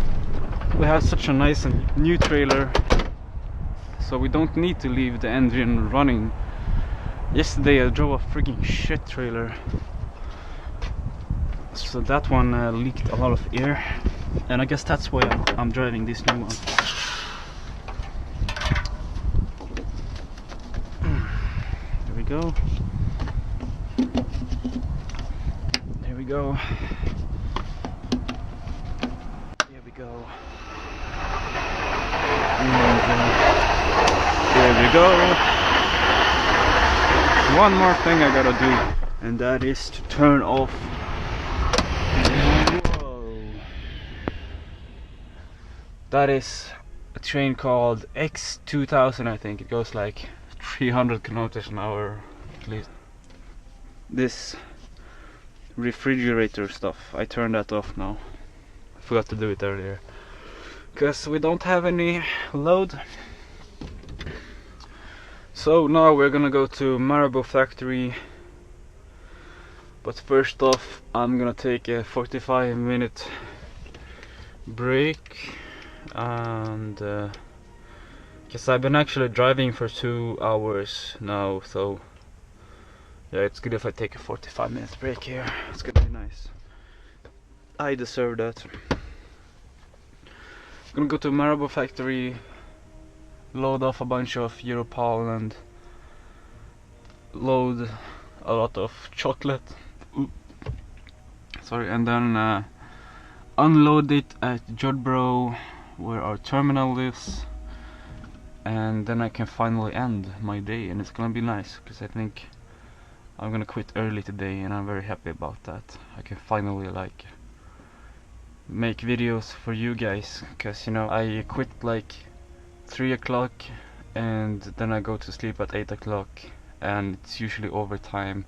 We have such a nice and new trailer, so we don't need to leave the engine running. Yesterday I drove a freaking shit trailer, so that one leaked a lot of air, and I guess that's why I'm driving this new one. There we go. There we go. Here we go. And there we go. One more thing I gotta do, and that is to turn off. Whoa. That is a train called X2000, I think. It goes like 300 kilometers an hour at least. This refrigerator stuff, I turned that off now. I forgot to do it earlier because we don't have any load. So now we're gonna go to Marabou factory, but first off I'm gonna take a 45-minute break, and because I've been actually driving for 2 hours now, so yeah, it's good if I take a 45-minute break here. It's gonna be nice. I deserve that. I'm gonna go to Marabou factory, load off a bunch of Europol and load a lot of chocolate. Sorry, and then unload it at Jordbro, where our terminal lives, and then I can finally end my day, and it's gonna be nice because I think I'm gonna quit early today, and I'm very happy about that. I can finally like make videos for you guys, because you know I quit like 3 o'clock and then I go to sleep at 8 o'clock, and it's usually overtime.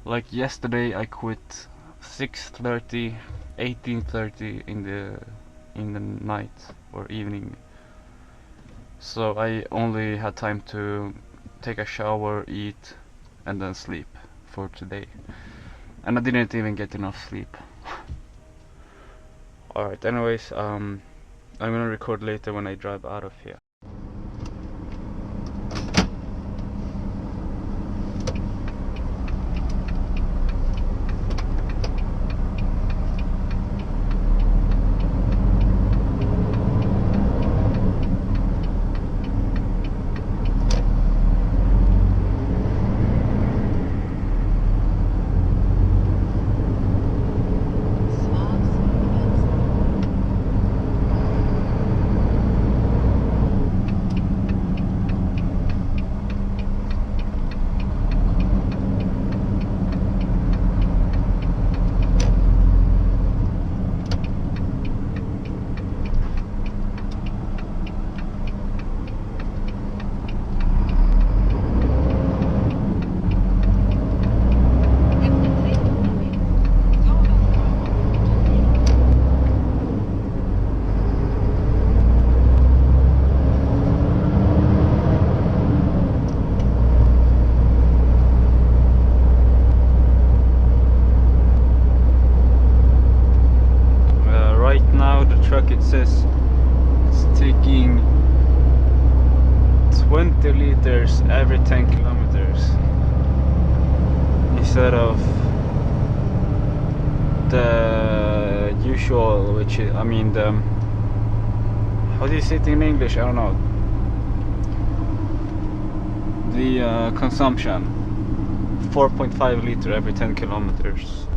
Like yesterday I quit 6:30, 18:30 in the night or evening, so I only had time to take a shower, eat, and then sleep for today, and I didn't even get enough sleep. Alright, anyways, I'm gonna record later when I drive out of here. It says it's taking 20 liters every 10 kilometers instead of the usual, which is, I mean, the, how do you say it in English? I don't know. The consumption, 4.5 liter every 10 kilometers.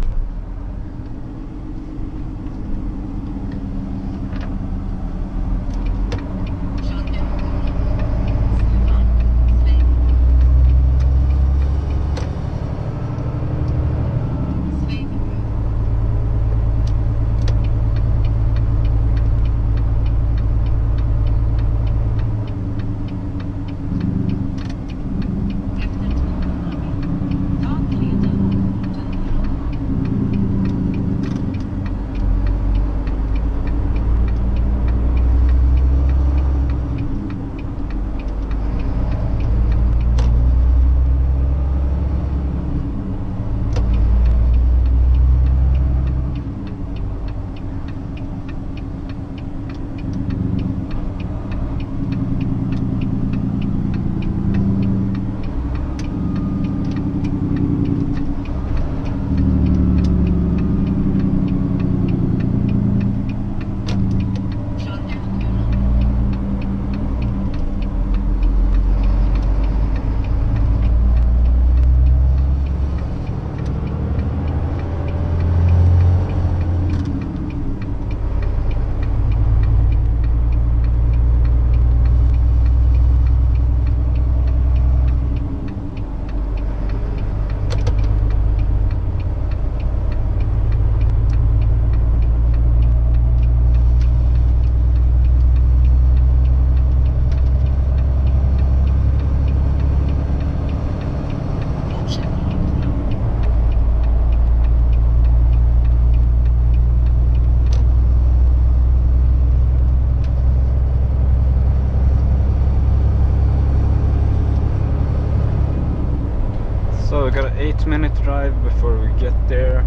8-minute drive before we get there.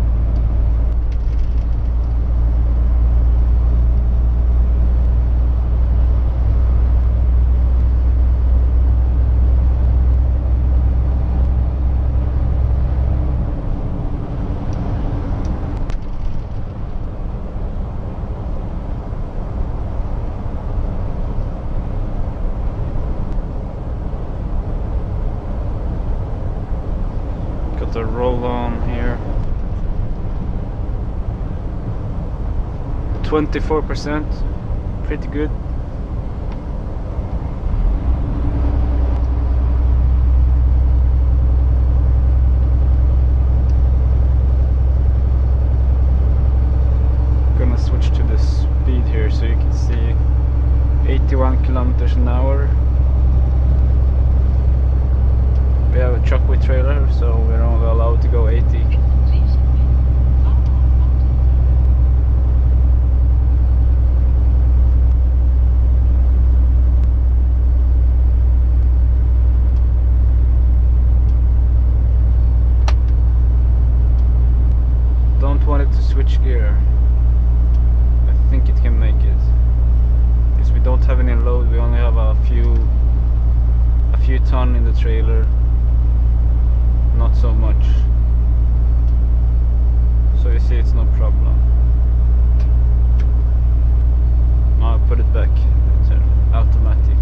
The roll on here 24%, pretty good. Gonna switch to the speed here so you can see 81 kilometers an hour. We have a truck with trailer, so we're only allowed to go 80. Don't want it to switch gear. I think it can make it. Because we don't have any load, we only have a few ton in the trailer. Not so much, so you see it's no problem. Now I put it back, it's automatic.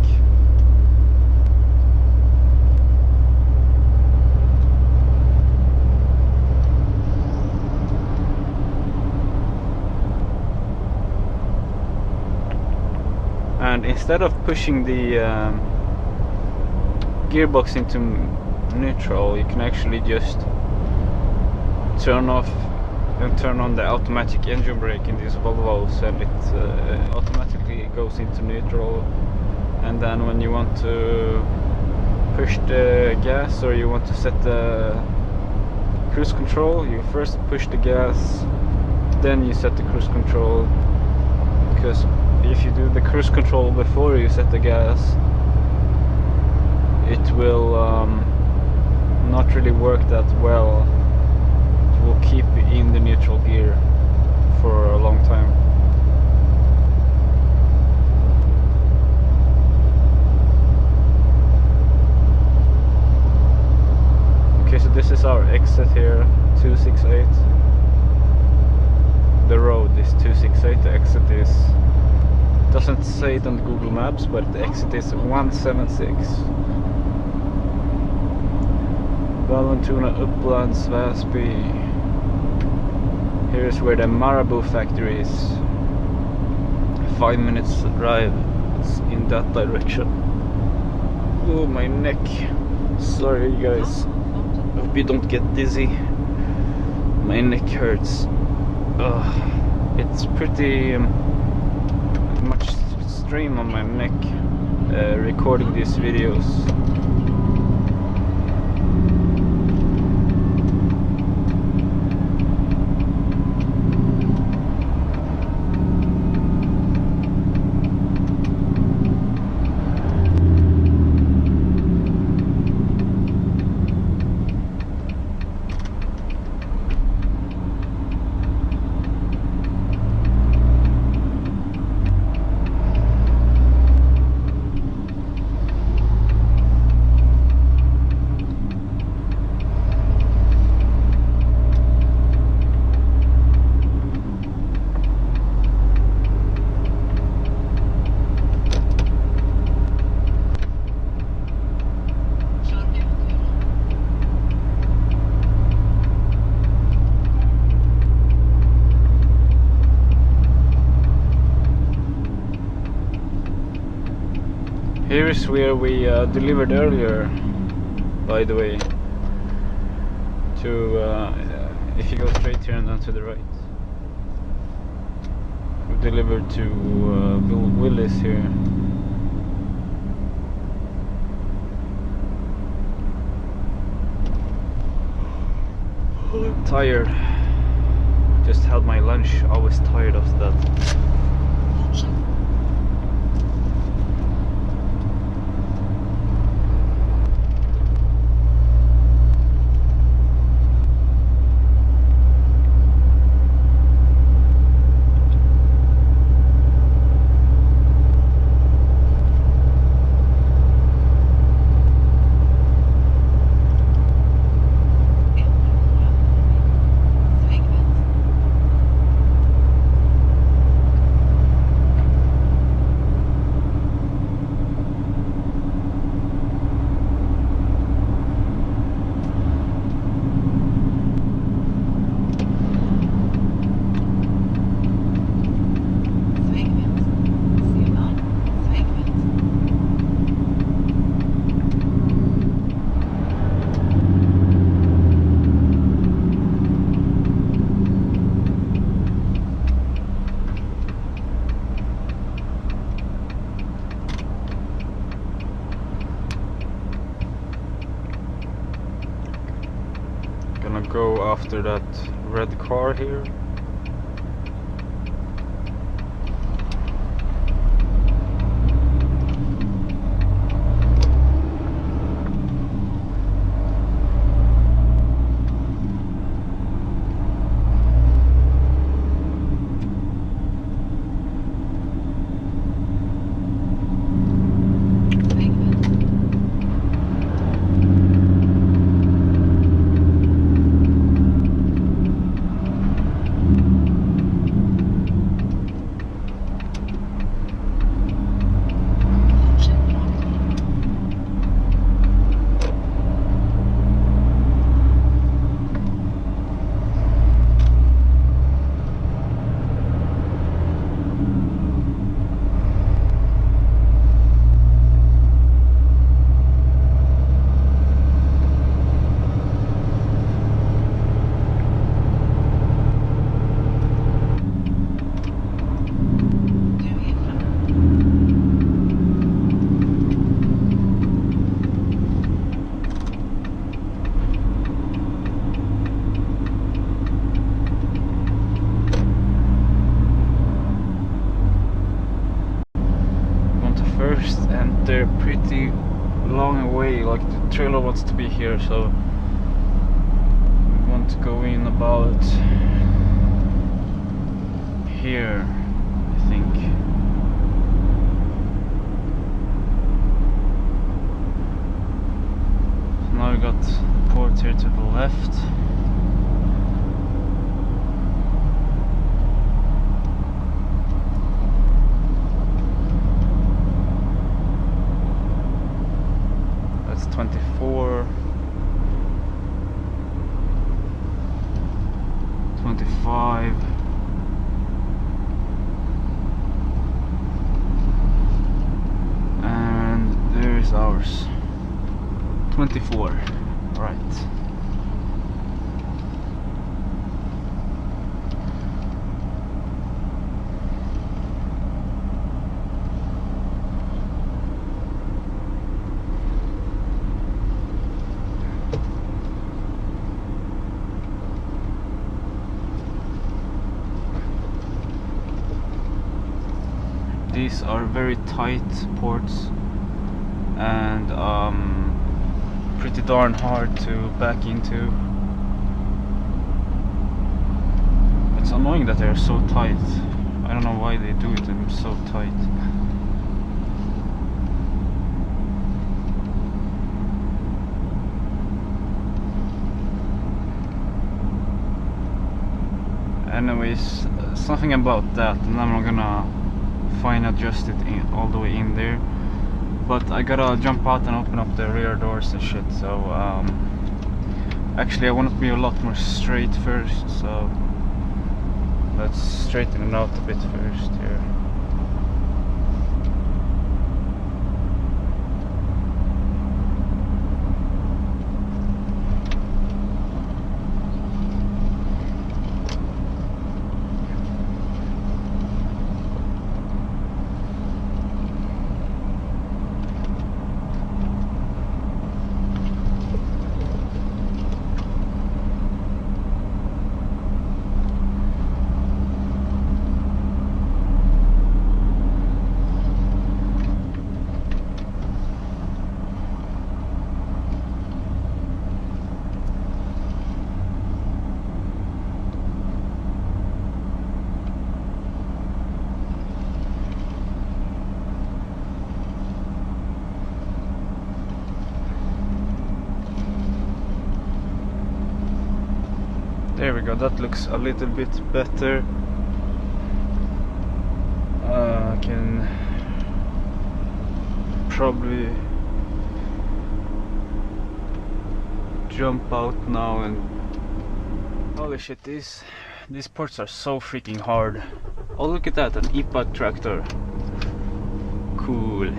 And instead of pushing the gearbox into neutral, you can actually just turn off and turn on the automatic engine brake in these Volvos, and it automatically goes into neutral. And then when you want to push the gas or you want to set the cruise control, you first push the gas, then you set the cruise control, because if you do the cruise control before you set the gas, it will not really work that well. It will keep you in the neutral gear for a long time. Okay, so this is our exit here, 268. The road is 268, the exit is, doesn't say it on Google Maps, but the exit is 176. Vallentuna, Upplands, Väsby. Here's where the Marabou factory is. 5 minutes drive. It's in that direction. Oh, my neck. Sorry guys. Hope you don't get dizzy. My neck hurts. It's pretty much strain on my neck recording these videos. Here is where we delivered earlier, by the way, to if you go straight here and then to the right. We delivered to Willis here. I'm tired. Just had my lunch, I was tired after that. after that red car here. And they're pretty long away, like the trailer wants to be here, so we want to go in about here, I think. So now we got the port here to the left. That's 24, 25, and there's ours, 24, right. These are very tight ports and pretty darn hard to back into. It's annoying that they're so tight. I don't know why they do it, they're so tight. Anyways, something about that, and I'm gonna fine adjust it in, all the way in there, but I gotta jump out and open up the rear doors and shit, so actually I want it to be a lot more straight first, so let's straighten it out a bit first here. There we go, that looks a little bit better. I can probably jump out now and holy shit, these ports are so freaking hard. Oh, look at that, an IPA tractor. Cool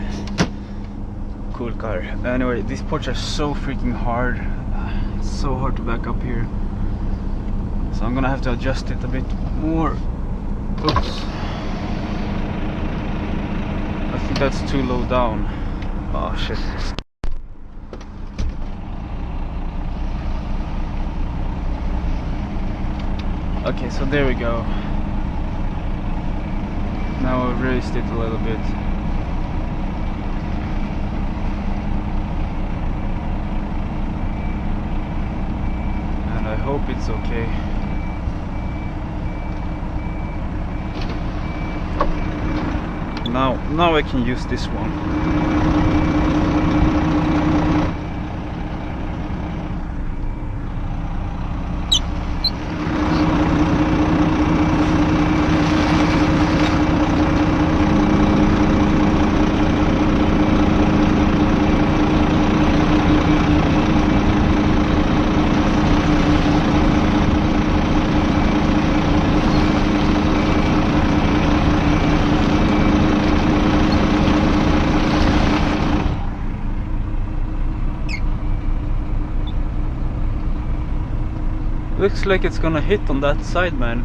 car. Anyway, these ports are so freaking hard. It's so hard to back up here. So I'm gonna have to adjust it a bit more. Oops. I think that's too low down. Oh shit. Okay, so there we go. Now I've raised it a little bit. And I hope it's okay. Now I can use this one. Looks like it's gonna hit on that side, man.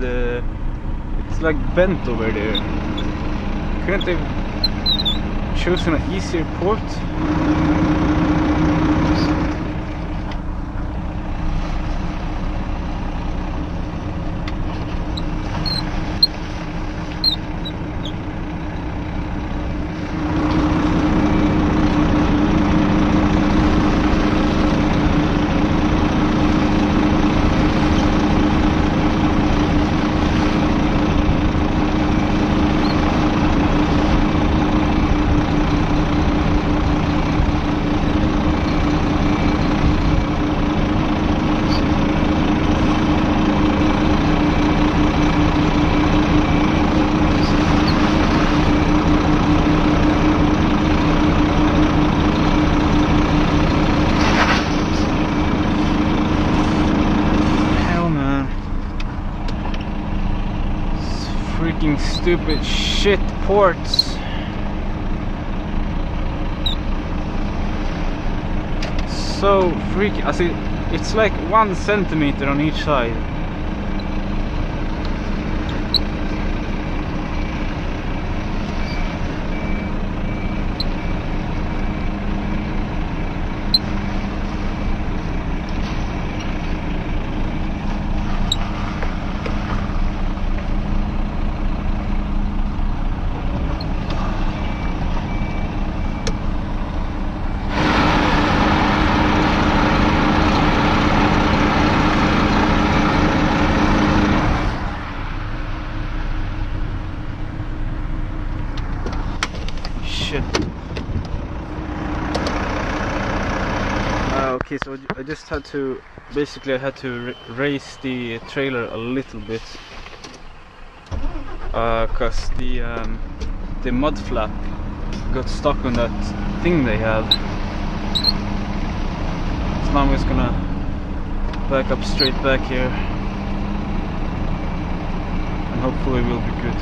It's like bent over there. Couldn't they have chosen an easier port? Stupid shit ports. So freaky. I see, it's like 1 centimeter on each side. Okay, so I just had to, basically I had to raise the trailer a little bit because the mud flap got stuck on that thing they have. So now I'm just gonna back up straight back here and hopefully we'll be good.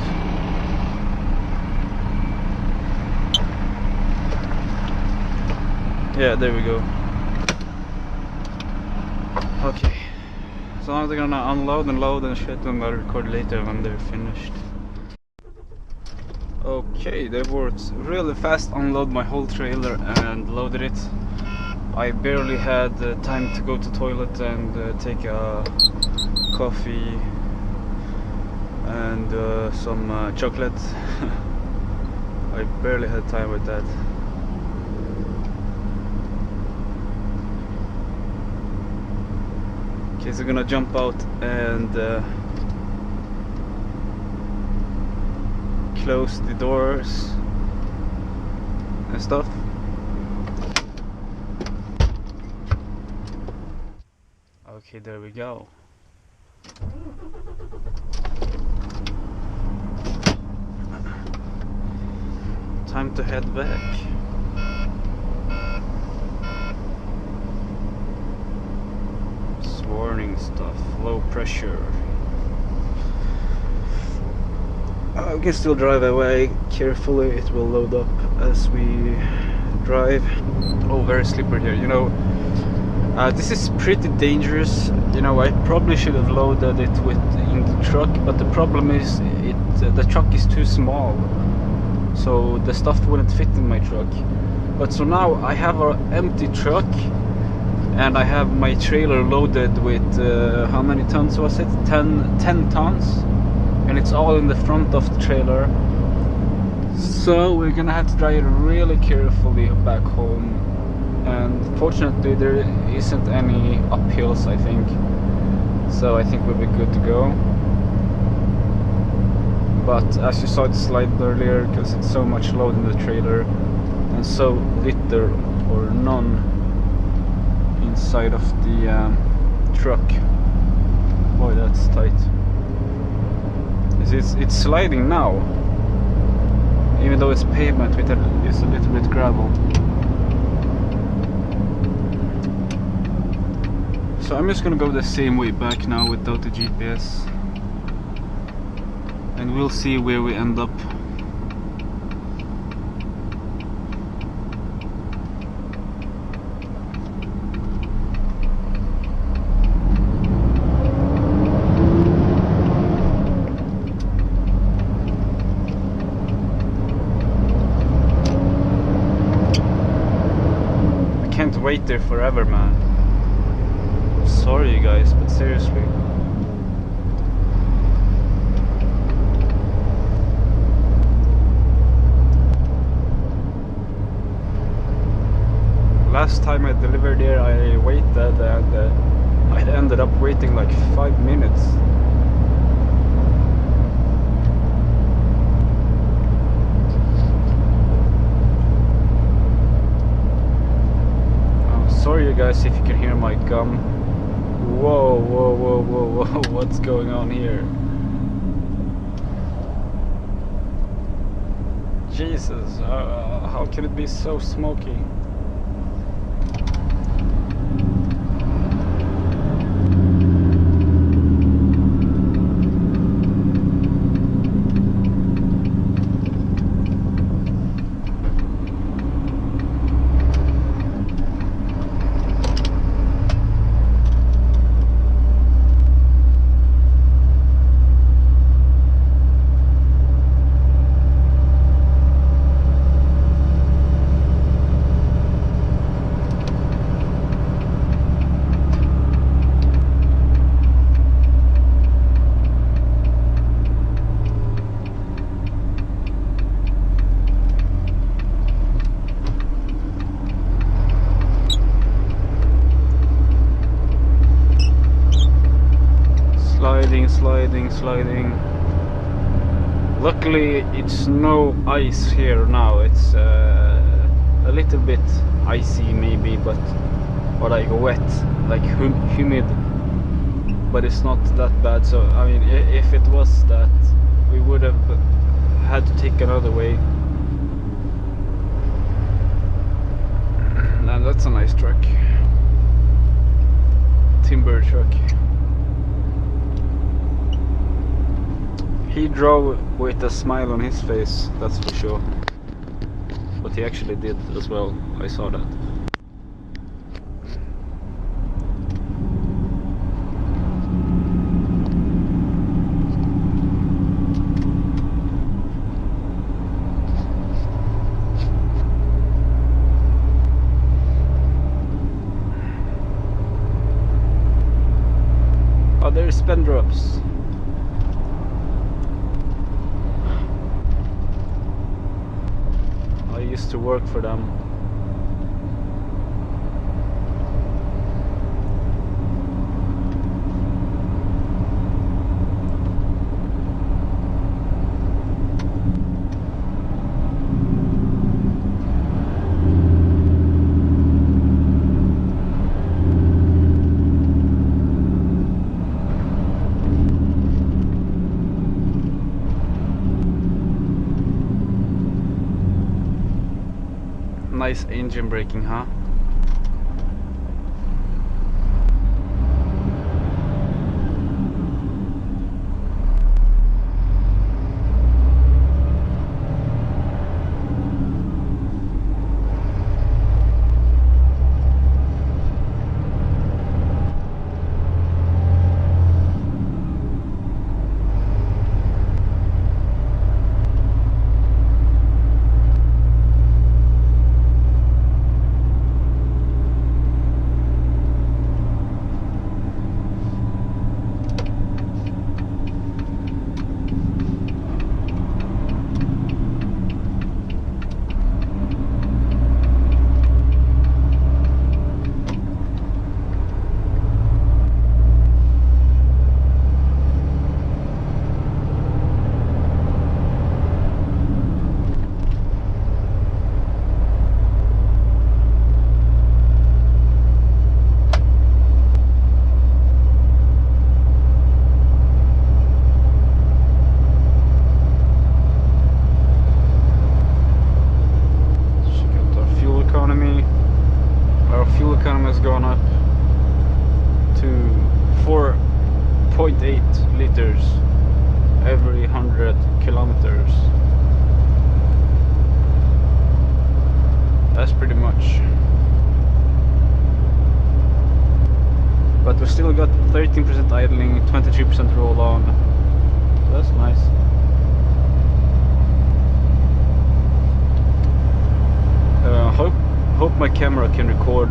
Yeah, there we go. Okay, so now they're gonna unload and load and shit, and I'll record later when they're finished. Okay, they worked really fast, unload my whole trailer and loaded it. I barely had time to go to toilet and take a coffee and some chocolate. I barely had time with that. Okay, so I'm gonna jump out and close the doors and stuff. Okay, there we go. Time to head back. Warning stuff, low pressure. We can still drive away carefully, it will load up as we drive. Oh, very slippery here, you know. This is pretty dangerous, you know. I probably should have loaded it in the truck, but the problem is the truck is too small, so the stuff wouldn't fit in my truck. But so now I have an empty truck and I have my trailer loaded with how many tons was it? 10 tons, and it's all in the front of the trailer. So we're gonna have to drive really carefully back home, and fortunately there isn't any uphills, I think, so I think we'll be good to go. But as you saw it slide earlier, because it's so much load in the trailer and so little or none inside of the truck. Boy, that's tight. It's sliding now, even though it's pavement with it's a little bit gravel. So I'm just gonna go the same way back now without the GPS, and we'll see where we end up. I can't wait there forever, man. Sorry you guys, but seriously. Last time I delivered there, I waited and I ended up waiting like 5 minutes. I'm sorry you guys if you can hear my gum. Whoa, whoa, whoa, whoa, whoa, what's going on here? Jesus, how can it be so smoky? Sliding. Luckily it's no ice here now. It's a little bit icy maybe, but or like wet, like humid, but it's not that bad. So I mean, if it was that, we would have had to take another way. And that's a nice truck, timber truck. He drove with a smile on his face, that's for sure. But he actually did as well, I saw that. Oh, there's Spendrops. I used to work for them. Nice engine braking, huh? still got 13% idling, 23% roll on. So that's nice. Hope my camera can record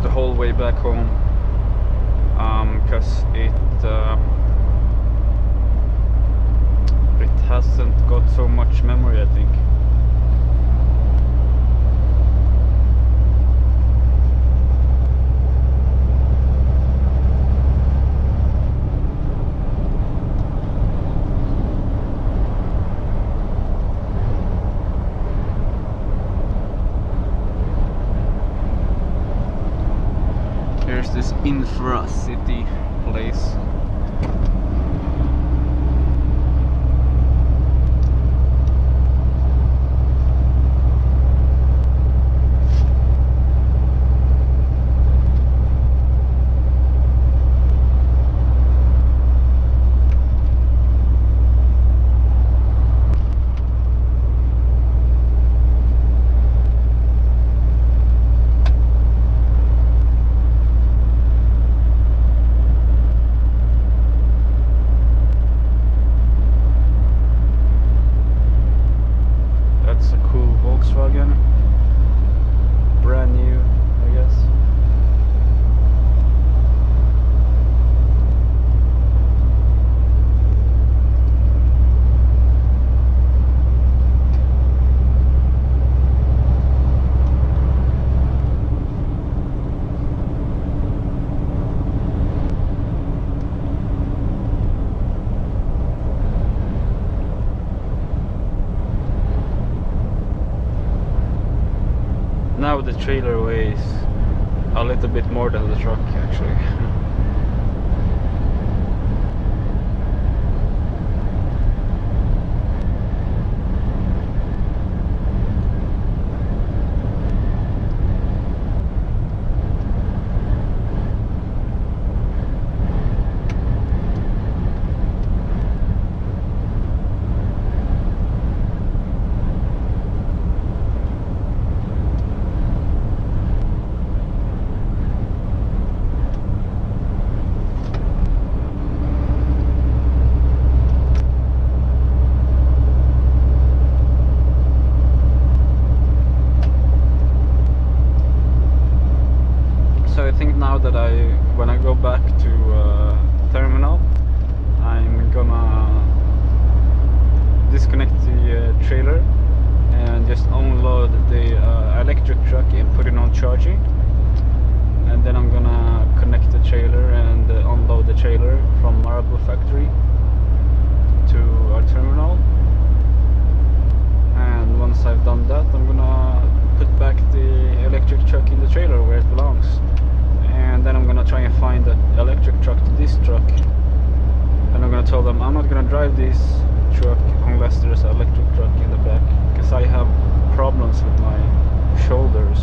the whole way back home, because it hasn't got so much memory, I think. Here's this infra city place. Brand new, I guess. Now the trailer weighs a little bit more than the truck, actually. That when I go back to terminal, I'm gonna disconnect the trailer and just unload the electric truck and put it on charging, and then I'm gonna connect the trailer and unload the trailer from Jordbro factory to our terminal. And once I've done that, I'm gonna put back the electric truck in the trailer where it belongs. And then I'm gonna try and find the electric truck to this truck, and I'm gonna tell them I'm not gonna drive this truck unless there's an electric truck in the back, because I have problems with my shoulders.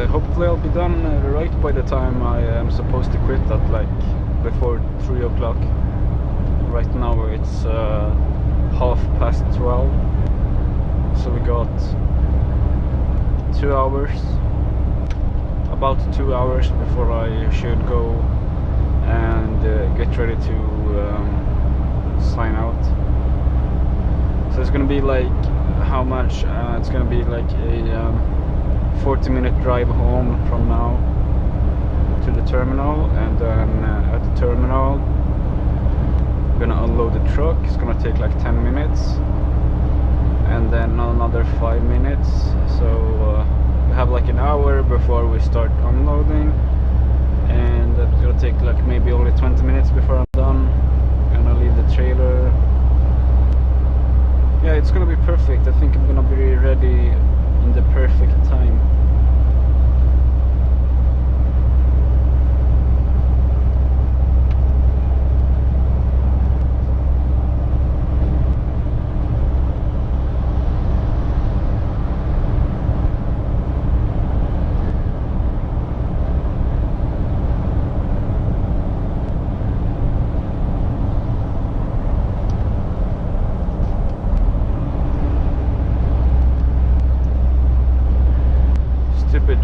Hopefully I'll be done right by the time I am supposed to quit at like before 3 o'clock. Right now it's 12:30, so we got 2 hours, about 2 hours before I should go and get ready to sign out. So it's gonna be like, how much? It's gonna be like a 40-minute drive home from now to the terminal, and then at the terminal I'm gonna unload the truck. It's gonna take like 10 minutes, and then another 5 minutes, so we have like an hour before we start unloading, and that's gonna take like maybe only 20 minutes before I'm done, and I'll leave the trailer. Yeah, it's gonna be perfect. I think I'm gonna be ready in the perfect time.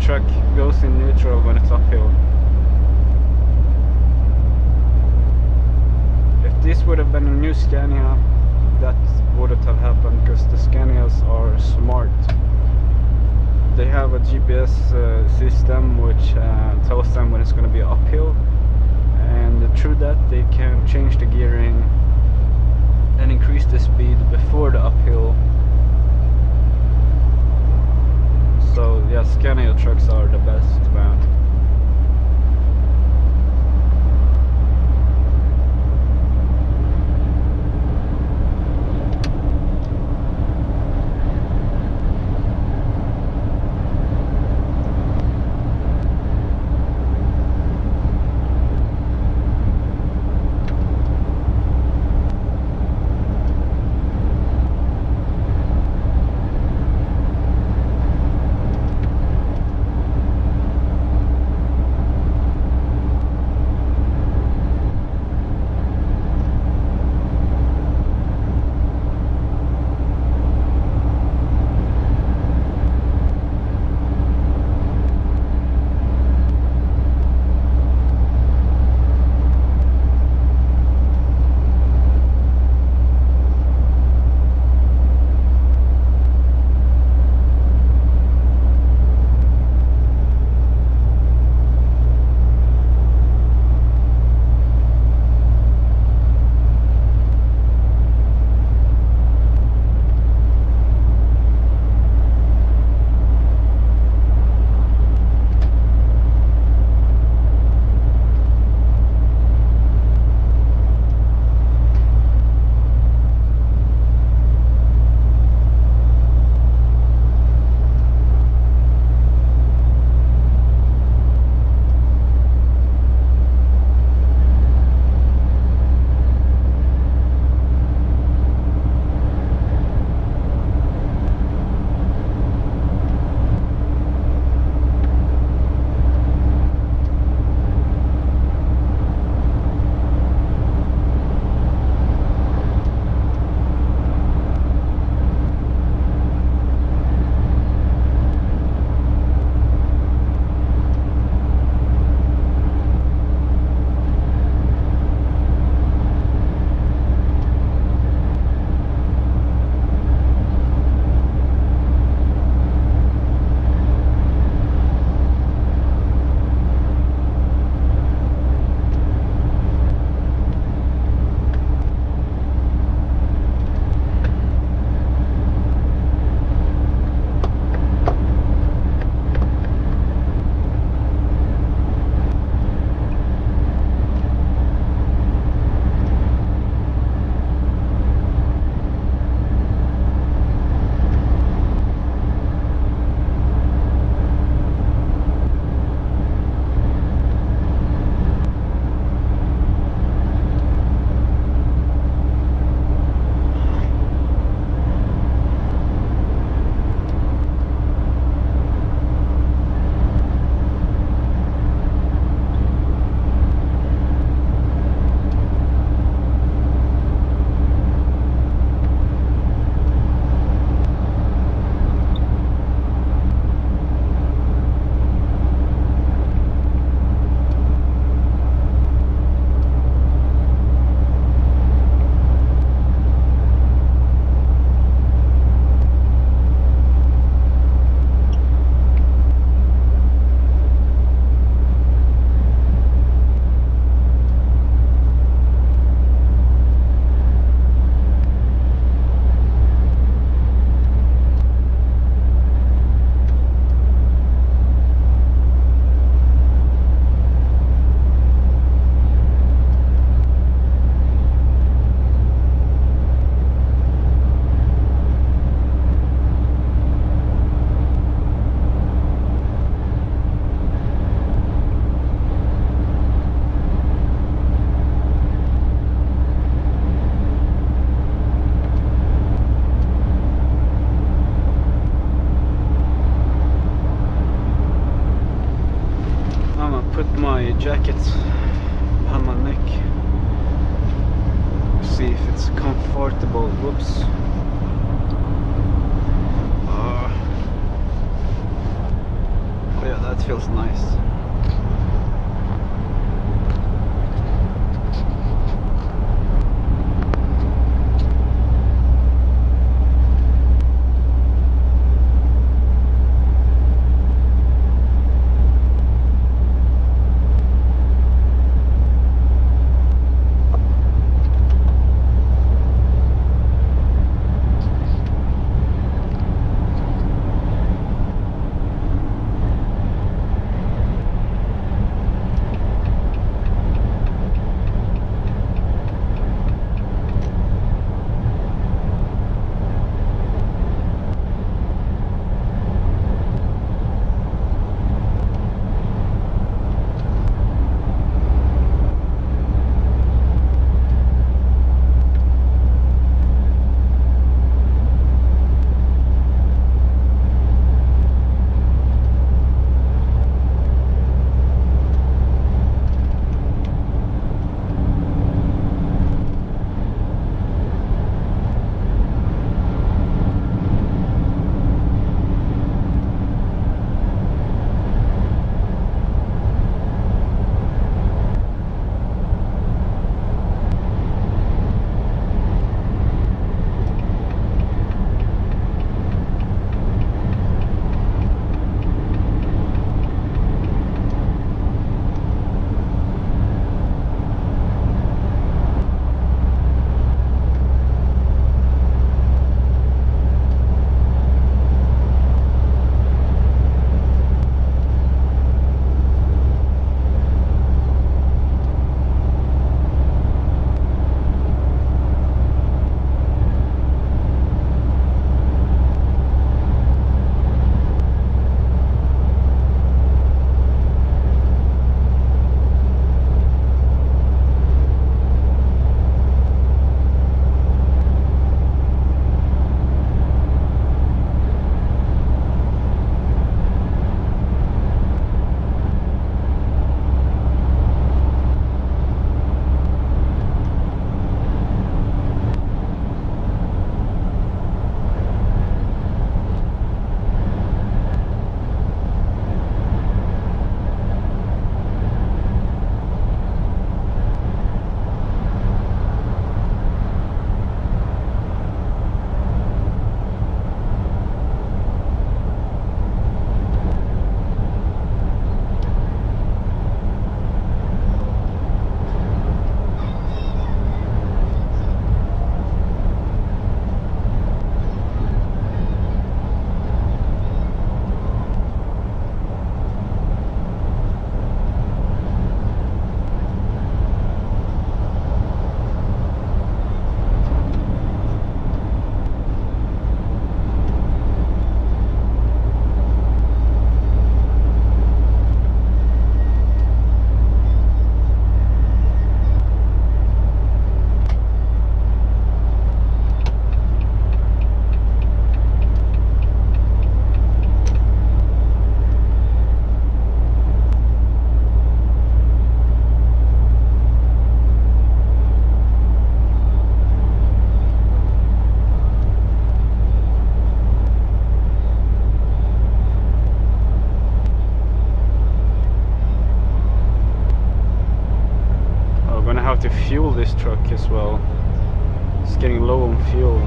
truck goes in neutral when it's uphill. If this would have been a new Scania, that wouldn't have happened, because the Scanias are smart. They have a GPS system which tells them when it's going to be uphill, and through that they can change the gearing and increase the speed before the uphill. So yeah, Scania trucks are the best, man. jacket behind my neck. See if it's comfortable. Whoops. Yeah. feels nice. To fuel this truck as well. It's getting low on fuel.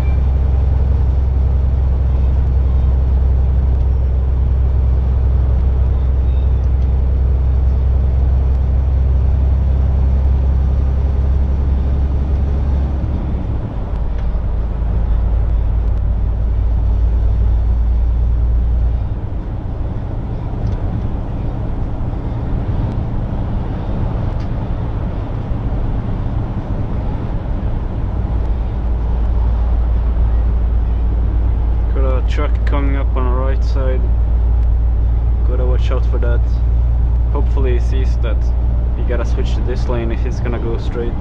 Truck coming up on the right side. Gotta watch out for that. Hopefully he sees that you gotta switch to this lane if he's gonna go straight.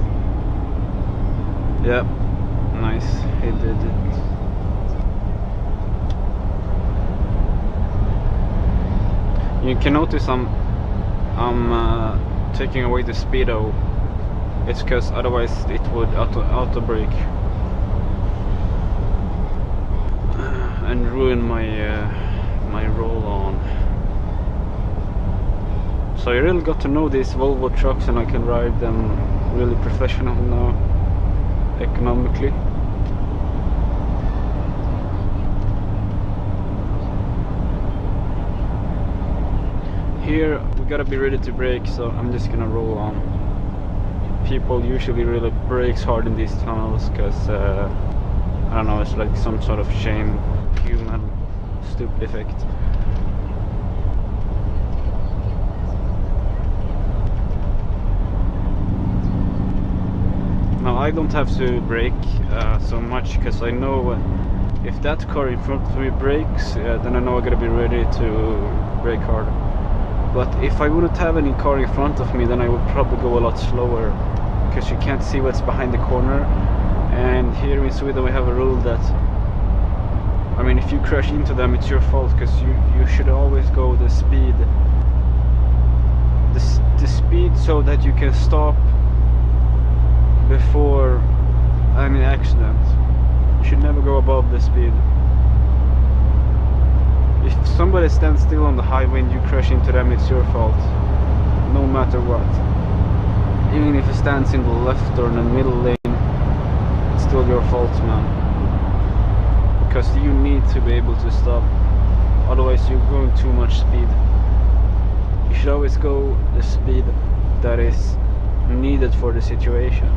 Yep, nice, he did it. You can notice I'm taking away the speedo. It's because otherwise it would auto brake and ruin my my roll on. So I really got to know these Volvo trucks, and I can ride them really professional now, economically. Here we gotta be ready to brake, so I'm just gonna roll on. People usually really brakes hard in these tunnels because I don't know, it's like some sort of shame, human stupid effect. Now I don't have to brake so much, because I know if that car in front of me brakes, then I know I gotta be ready to brake hard. But if I wouldn't have any car in front of me, then I would probably go a lot slower, because you can't see what's behind the corner. And here in Sweden we have a rule that, I mean, if you crash into them, it's your fault, because you should always go the speed so that you can stop before any accident. You should never go above the speed. If somebody stands still on the highway and you crash into them, it's your fault, no matter what. Even if it stands in the left or in the middle lane, it's still your fault, man. Because you need to be able to stop, otherwise you're going too much speed. You should always go the speed that is needed for the situation.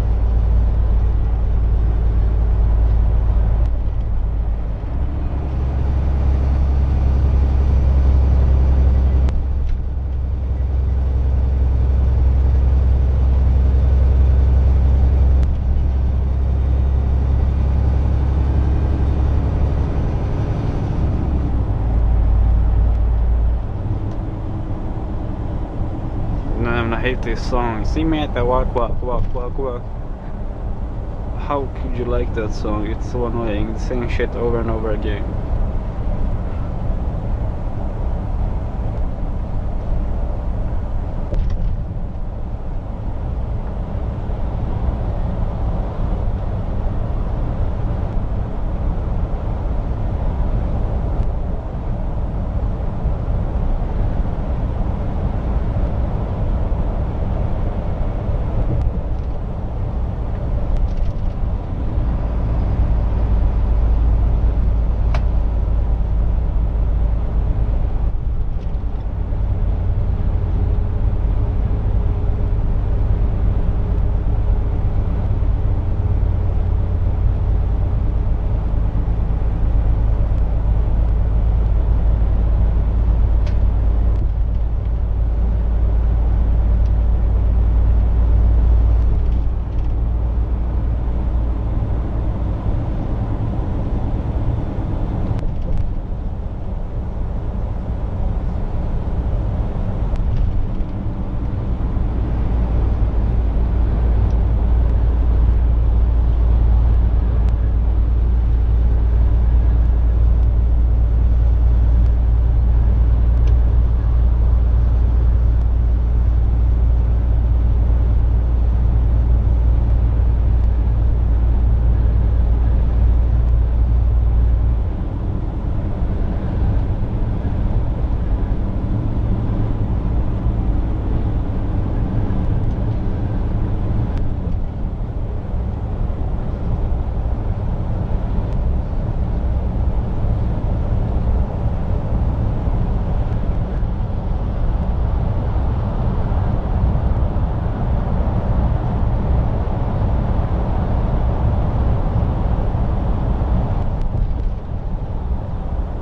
I hate this song. See me at the walk, walk, walk, walk, walk. How could you like that song? It's so annoying. The same shit over and over again.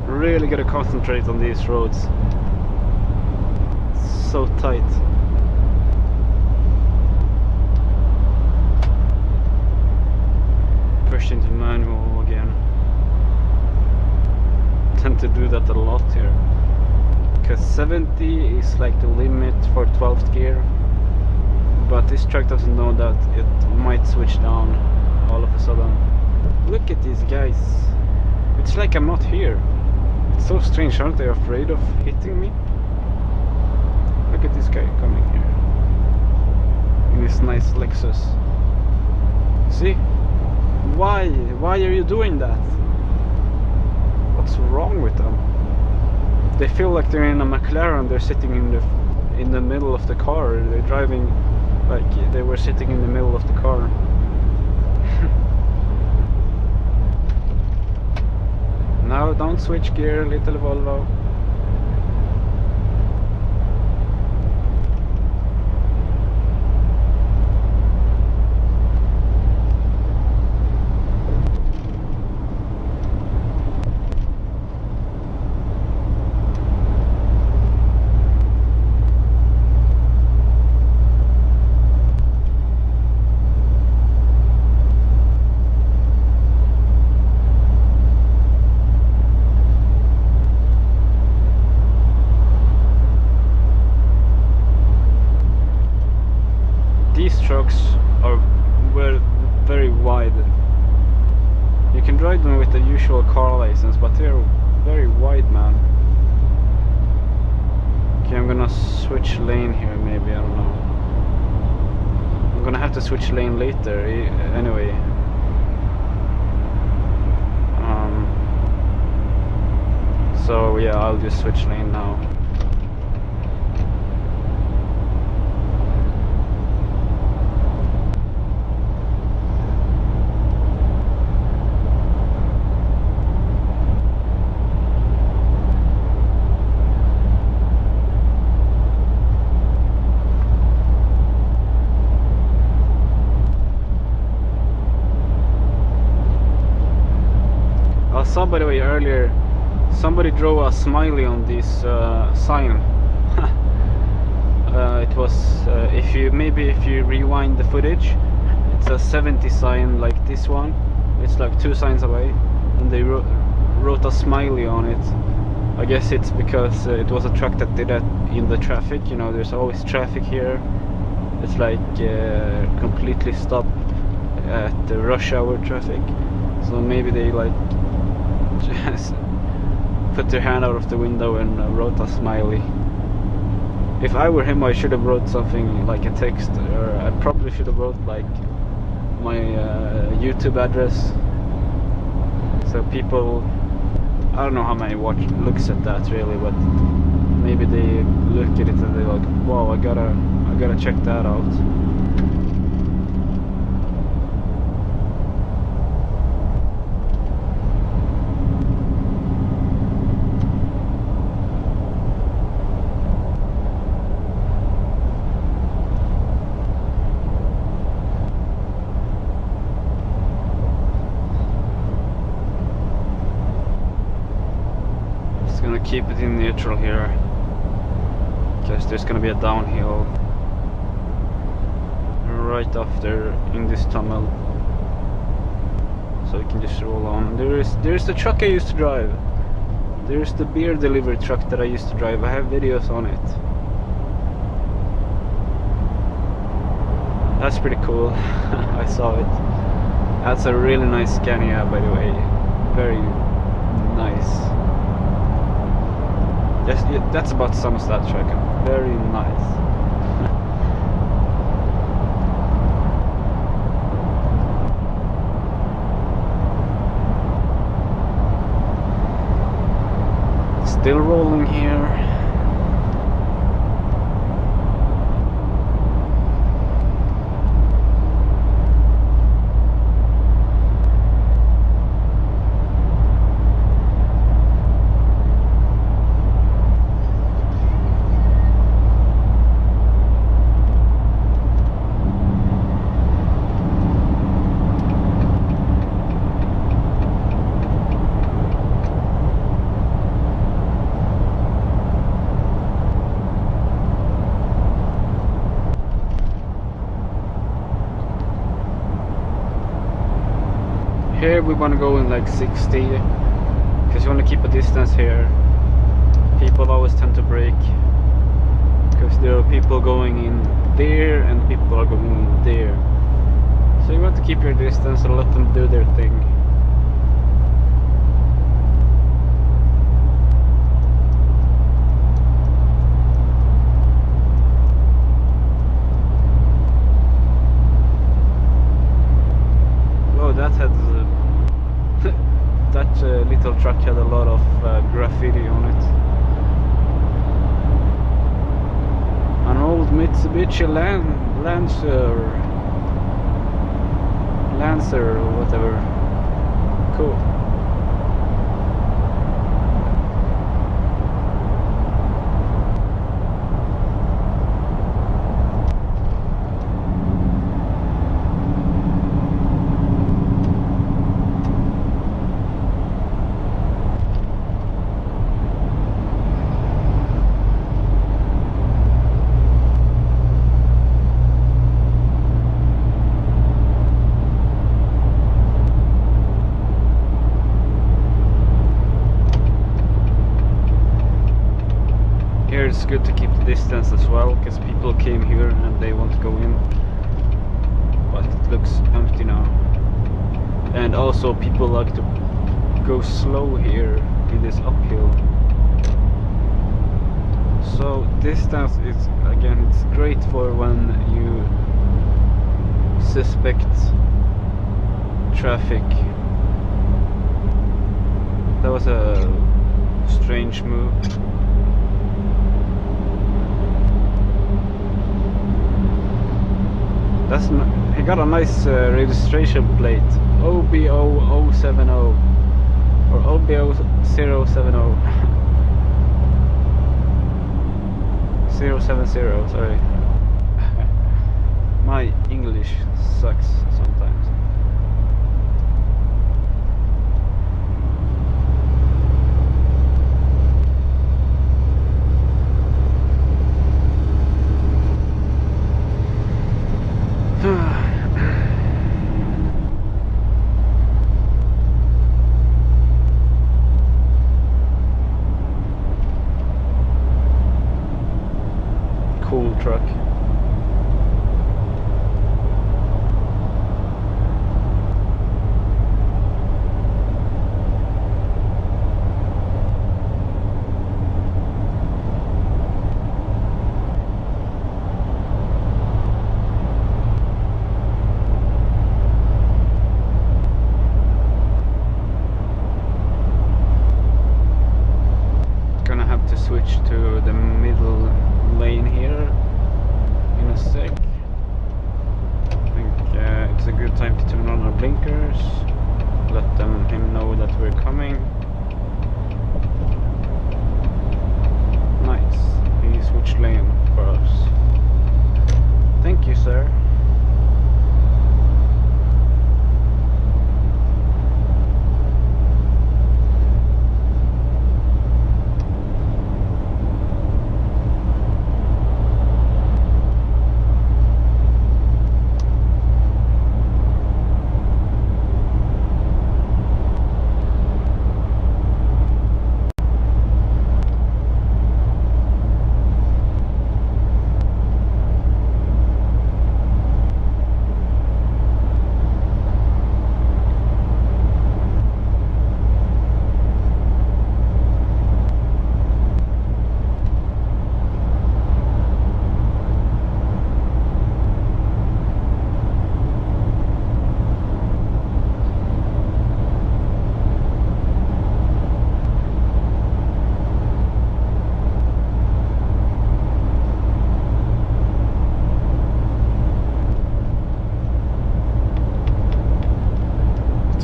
Really gotta concentrate on these roads. It's so tight. Pushed into manual again. Tend to do that a lot here, because 70 is like the limit for 12th gear, but this truck doesn't know that it might switch down all of a sudden. Look at these guys. It's like I'm not here. It's so strange. Aren't they afraid of hitting me? Look at this guy coming here in his nice Lexus. See? Why are you doing that? What's wrong with them? They feel like they're in a McLaren. They're sitting in the middle of the car. They're driving like they were sitting in the middle of the car. No, don't switch gear, little Volvo. Were very wide. You can drive them with the usual car license, but they're very wide, man. Okay, I'm gonna switch lane here, maybe, I don't know. I'm gonna have to switch lane later, anyway. So yeah, I'll just switch lane now. I saw, by the way, earlier somebody drew a smiley on this sign. It was if you rewind the footage, it's a 70 sign like this one. It's like 2 signs away, and they wrote a smiley on it. I guess it's because it was a truck that did that in the traffic. You know, there's always traffic here. It's like completely stopped at the rush hour traffic. So maybe they like just put their hand out of the window and wrote a smiley. If I were him, I should have wrote something like a text, or I probably should have wrote like my YouTube address, so people, I don't know how many looks at that really, but maybe they look at it and they're like, wow, I gotta check that out. Keep it in neutral here, because there's gonna be a downhill right after in this tunnel, so we can just roll on. There's the truck I used to drive. There's the beer delivery truck that I used to drive. I have videos on it. That's pretty cool. I saw it. That's a really nice Scania, by the way. Very nice. That's about some of that truck. Very nice. Still rolling here. Here we want to go in like 60, because you want to keep a distance here. People always tend to brake, because there are people going in there and people are going in there. So you want to keep your distance and let them do their thing. Oh, that had that little truck had a lot of graffiti on it. Mitsubishi Lancer or whatever. Cool. It's good to keep the distance as well, because people came here and they want to go in, but it looks empty now. And also people like to go slow here in this uphill. So distance is, again, it's great for when you suspect traffic. That was a strange move. He got a nice registration plate, OBO 070 or OBO 070 070, sorry. My English sucks sometimes. Cool truck. Gonna have to switch to the middle lane here in a sec. I think it's a good time to turn on our blinkers, let him know that we're coming. Nice, he switched lane for us. Thank you, sir.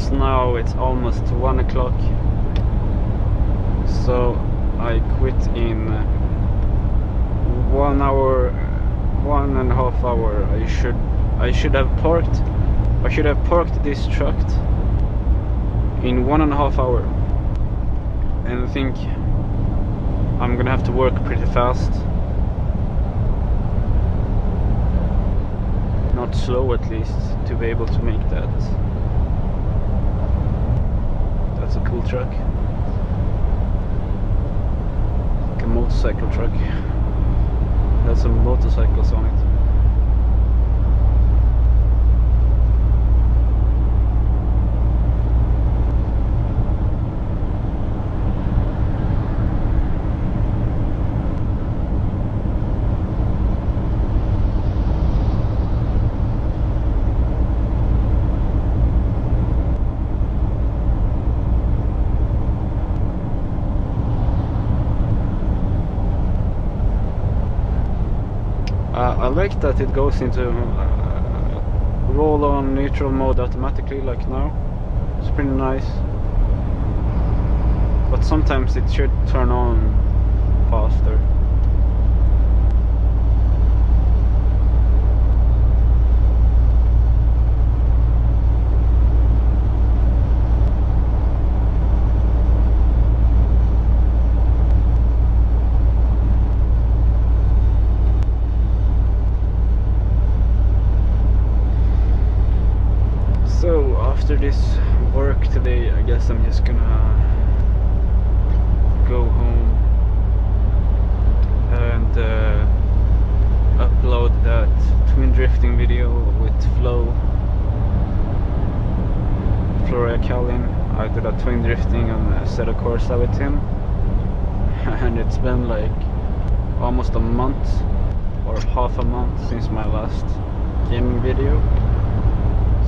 Now it's almost 1 o'clock, so I quit in 1 hour, 1.5 hours. I should have parked this truck in 1.5 hours, and I think I'm gonna have to work pretty fast, not slow at least, to be able to make that. That's a cool truck. Like a motorcycle truck. There's some motorcycles on it. I like that it goes into roll on neutral mode automatically like now. It's pretty nice. But sometimes it should turn on faster. So after this work today, I guess I'm just gonna go home and upload that twin drifting video with Flora Callin. I did a twin drifting on Assetto Corsa with him, and it's been like almost a month or half a month since my last gaming video.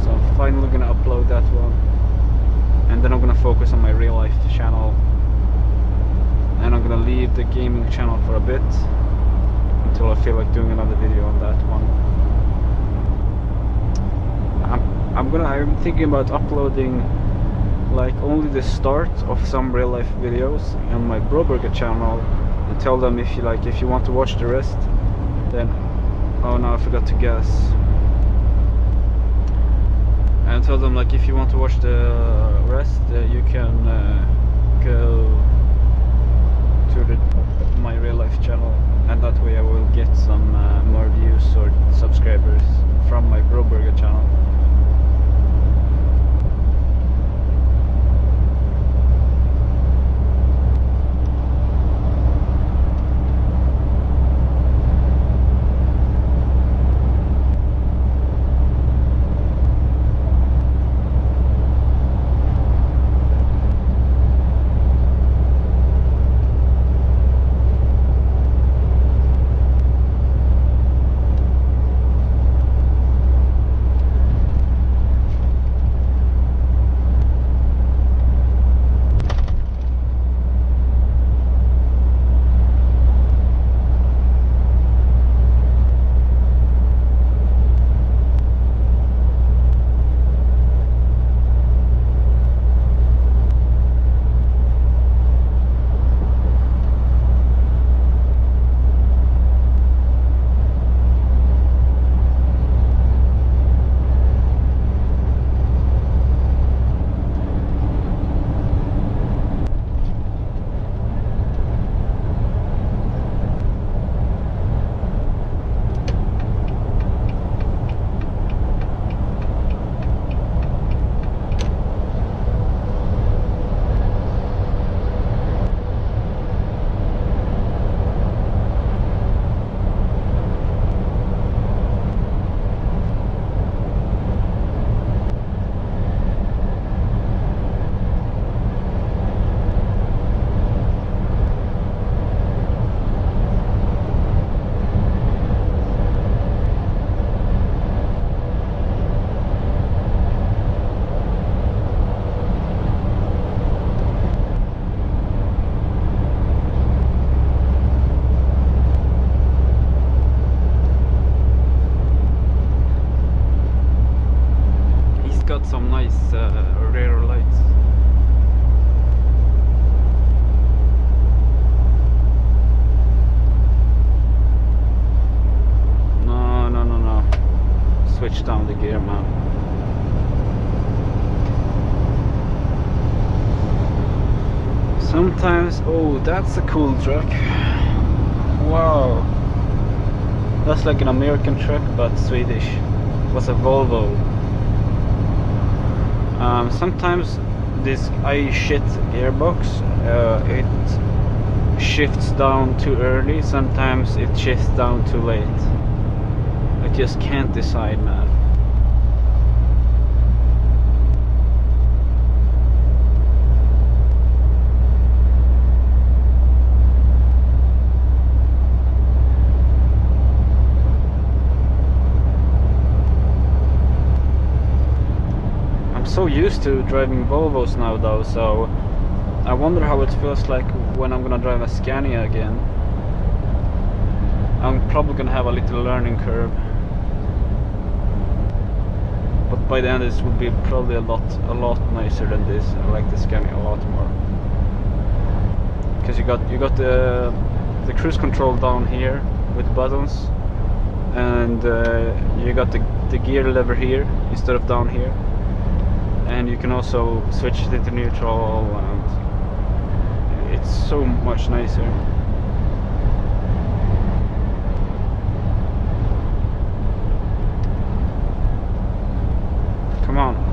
So I'm finally gonna upload that one, and then I'm gonna focus on my real life channel, and I'm gonna leave the gaming channel for a bit until I feel like doing another video on that one. I'm thinking about uploading like only the start of some real life videos on my Broberger channel, and tell them if you want to watch the rest, then oh no, I forgot to guess. And tell them like if you want to watch the rest, you can go to my real life channel, and that way I will get some more views or subscribers from my Broberger channel. Some nice rear lights. No. Switch down the gear, man. Sometimes, oh, that's a cool truck. Wow. That's like an American truck, but Swedish. It was a Volvo. Sometimes this shit gearbox, it shifts down too early, sometimes it shifts down too late. I just can't decide, man. So used to driving Volvos now though, so I wonder how it feels like when I'm gonna drive a Scania again. I'm probably gonna have a little learning curve, but by the end this will be probably a lot nicer than this. I like the Scania a lot more, because you got the cruise control down here with buttons, and you got the gear lever here instead of down here, and you can also switch it into neutral, and it's so much nicer. Come on.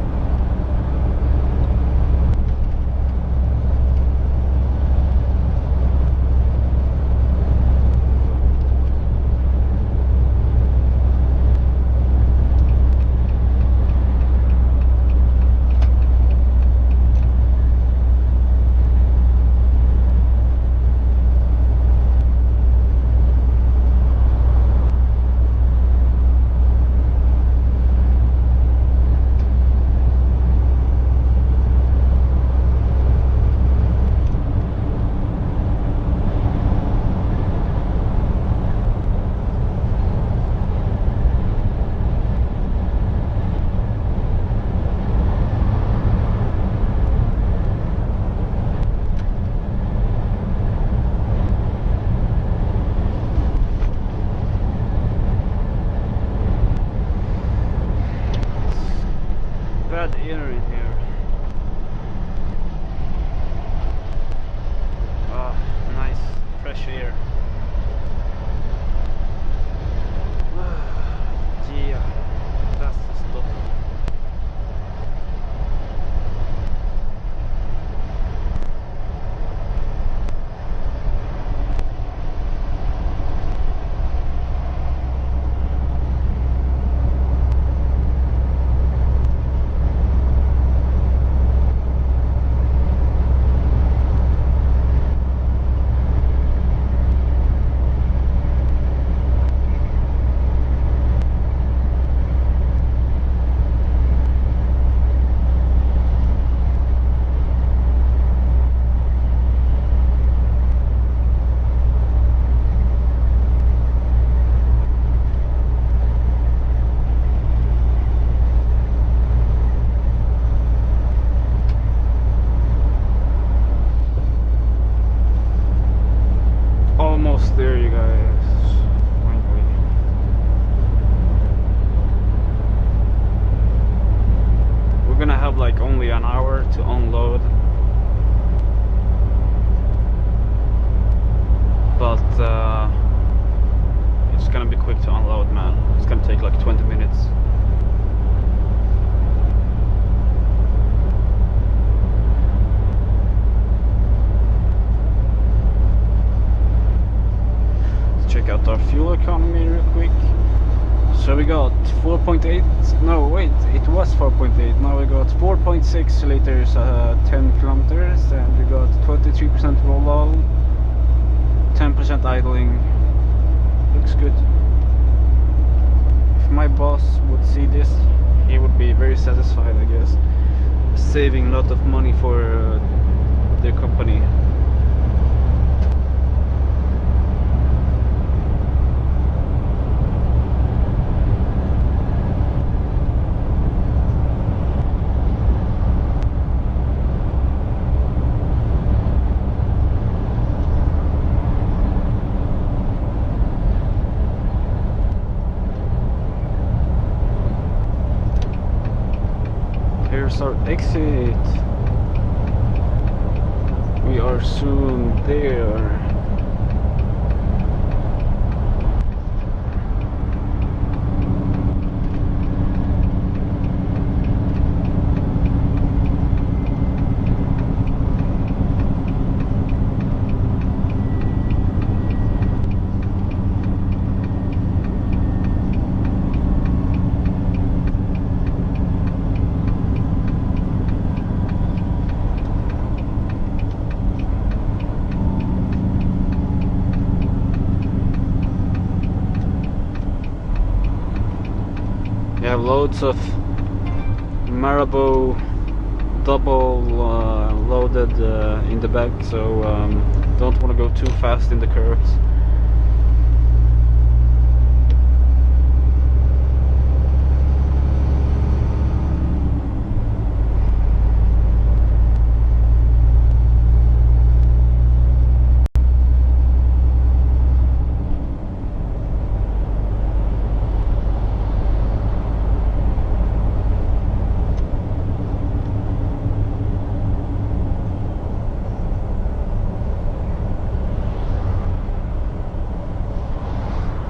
Bad air in here. Nice fresh air. Yeah, that's the stuff. Almost there, you guys. Finally. We're gonna have like only an hour to unload, but it's gonna be quick to unload, man. It's gonna take like 20 minutes. Check out our fuel economy real quick. So we got 4.8, no wait, it was 4.8, now we got 4.6 liters 10 kilometers, and we got 23% roll-all, 10% idling. Looks good. If my boss would see this, he would be very satisfied, I guess. Saving a lot of money for their company. Here's our exit. We are soon there. We have loads of Marabou double loaded in the back, so don't want to go too fast in the curves.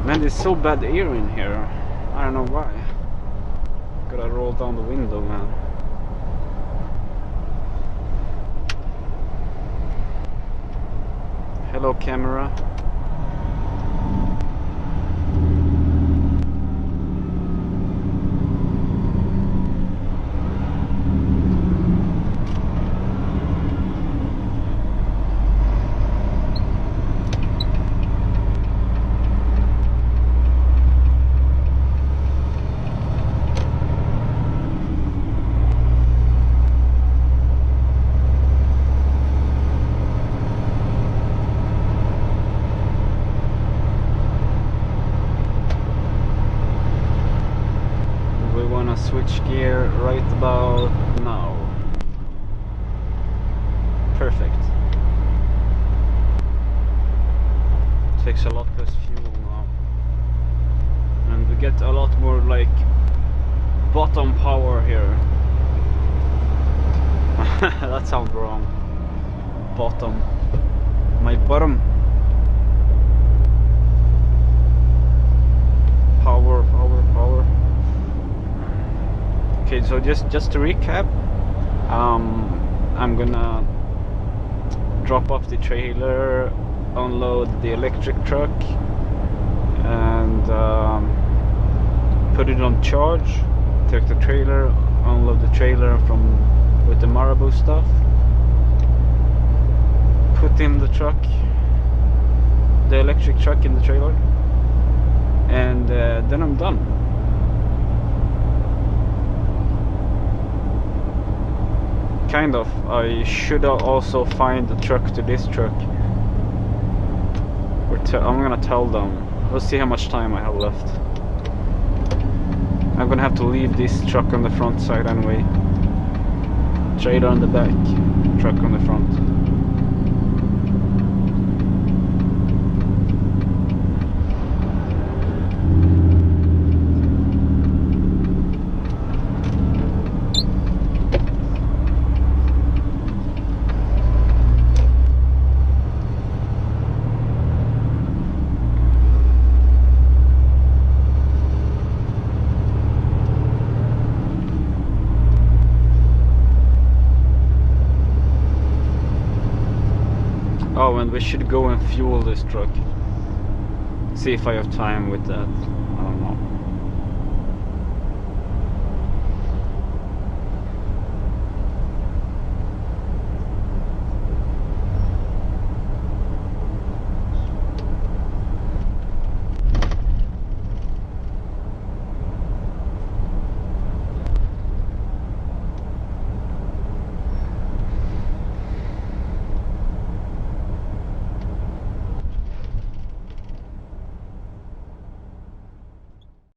Man, there's so bad air in here. I don't know why. Gotta roll down the window, man. Hello, camera. Switch gear right about now. Perfect. Takes a lot less fuel now, and we get a lot more like bottom power here. That sounds wrong. Bottom. My bottom. Power. Okay, so just to recap, I'm gonna drop off the trailer, unload the electric truck, and put it on charge. Take the trailer, unload the trailer with the Marabou stuff, put in the truck, the electric truck in the trailer, and then I'm done. Kind of. I should also find the truck to this truck. I'm gonna tell them. Let's see how much time I have left. I'm gonna have to leave this truck on the front side anyway. Trailer on the back, truck on the front. Oh, and we should go and fuel this truck. See if I have time with that.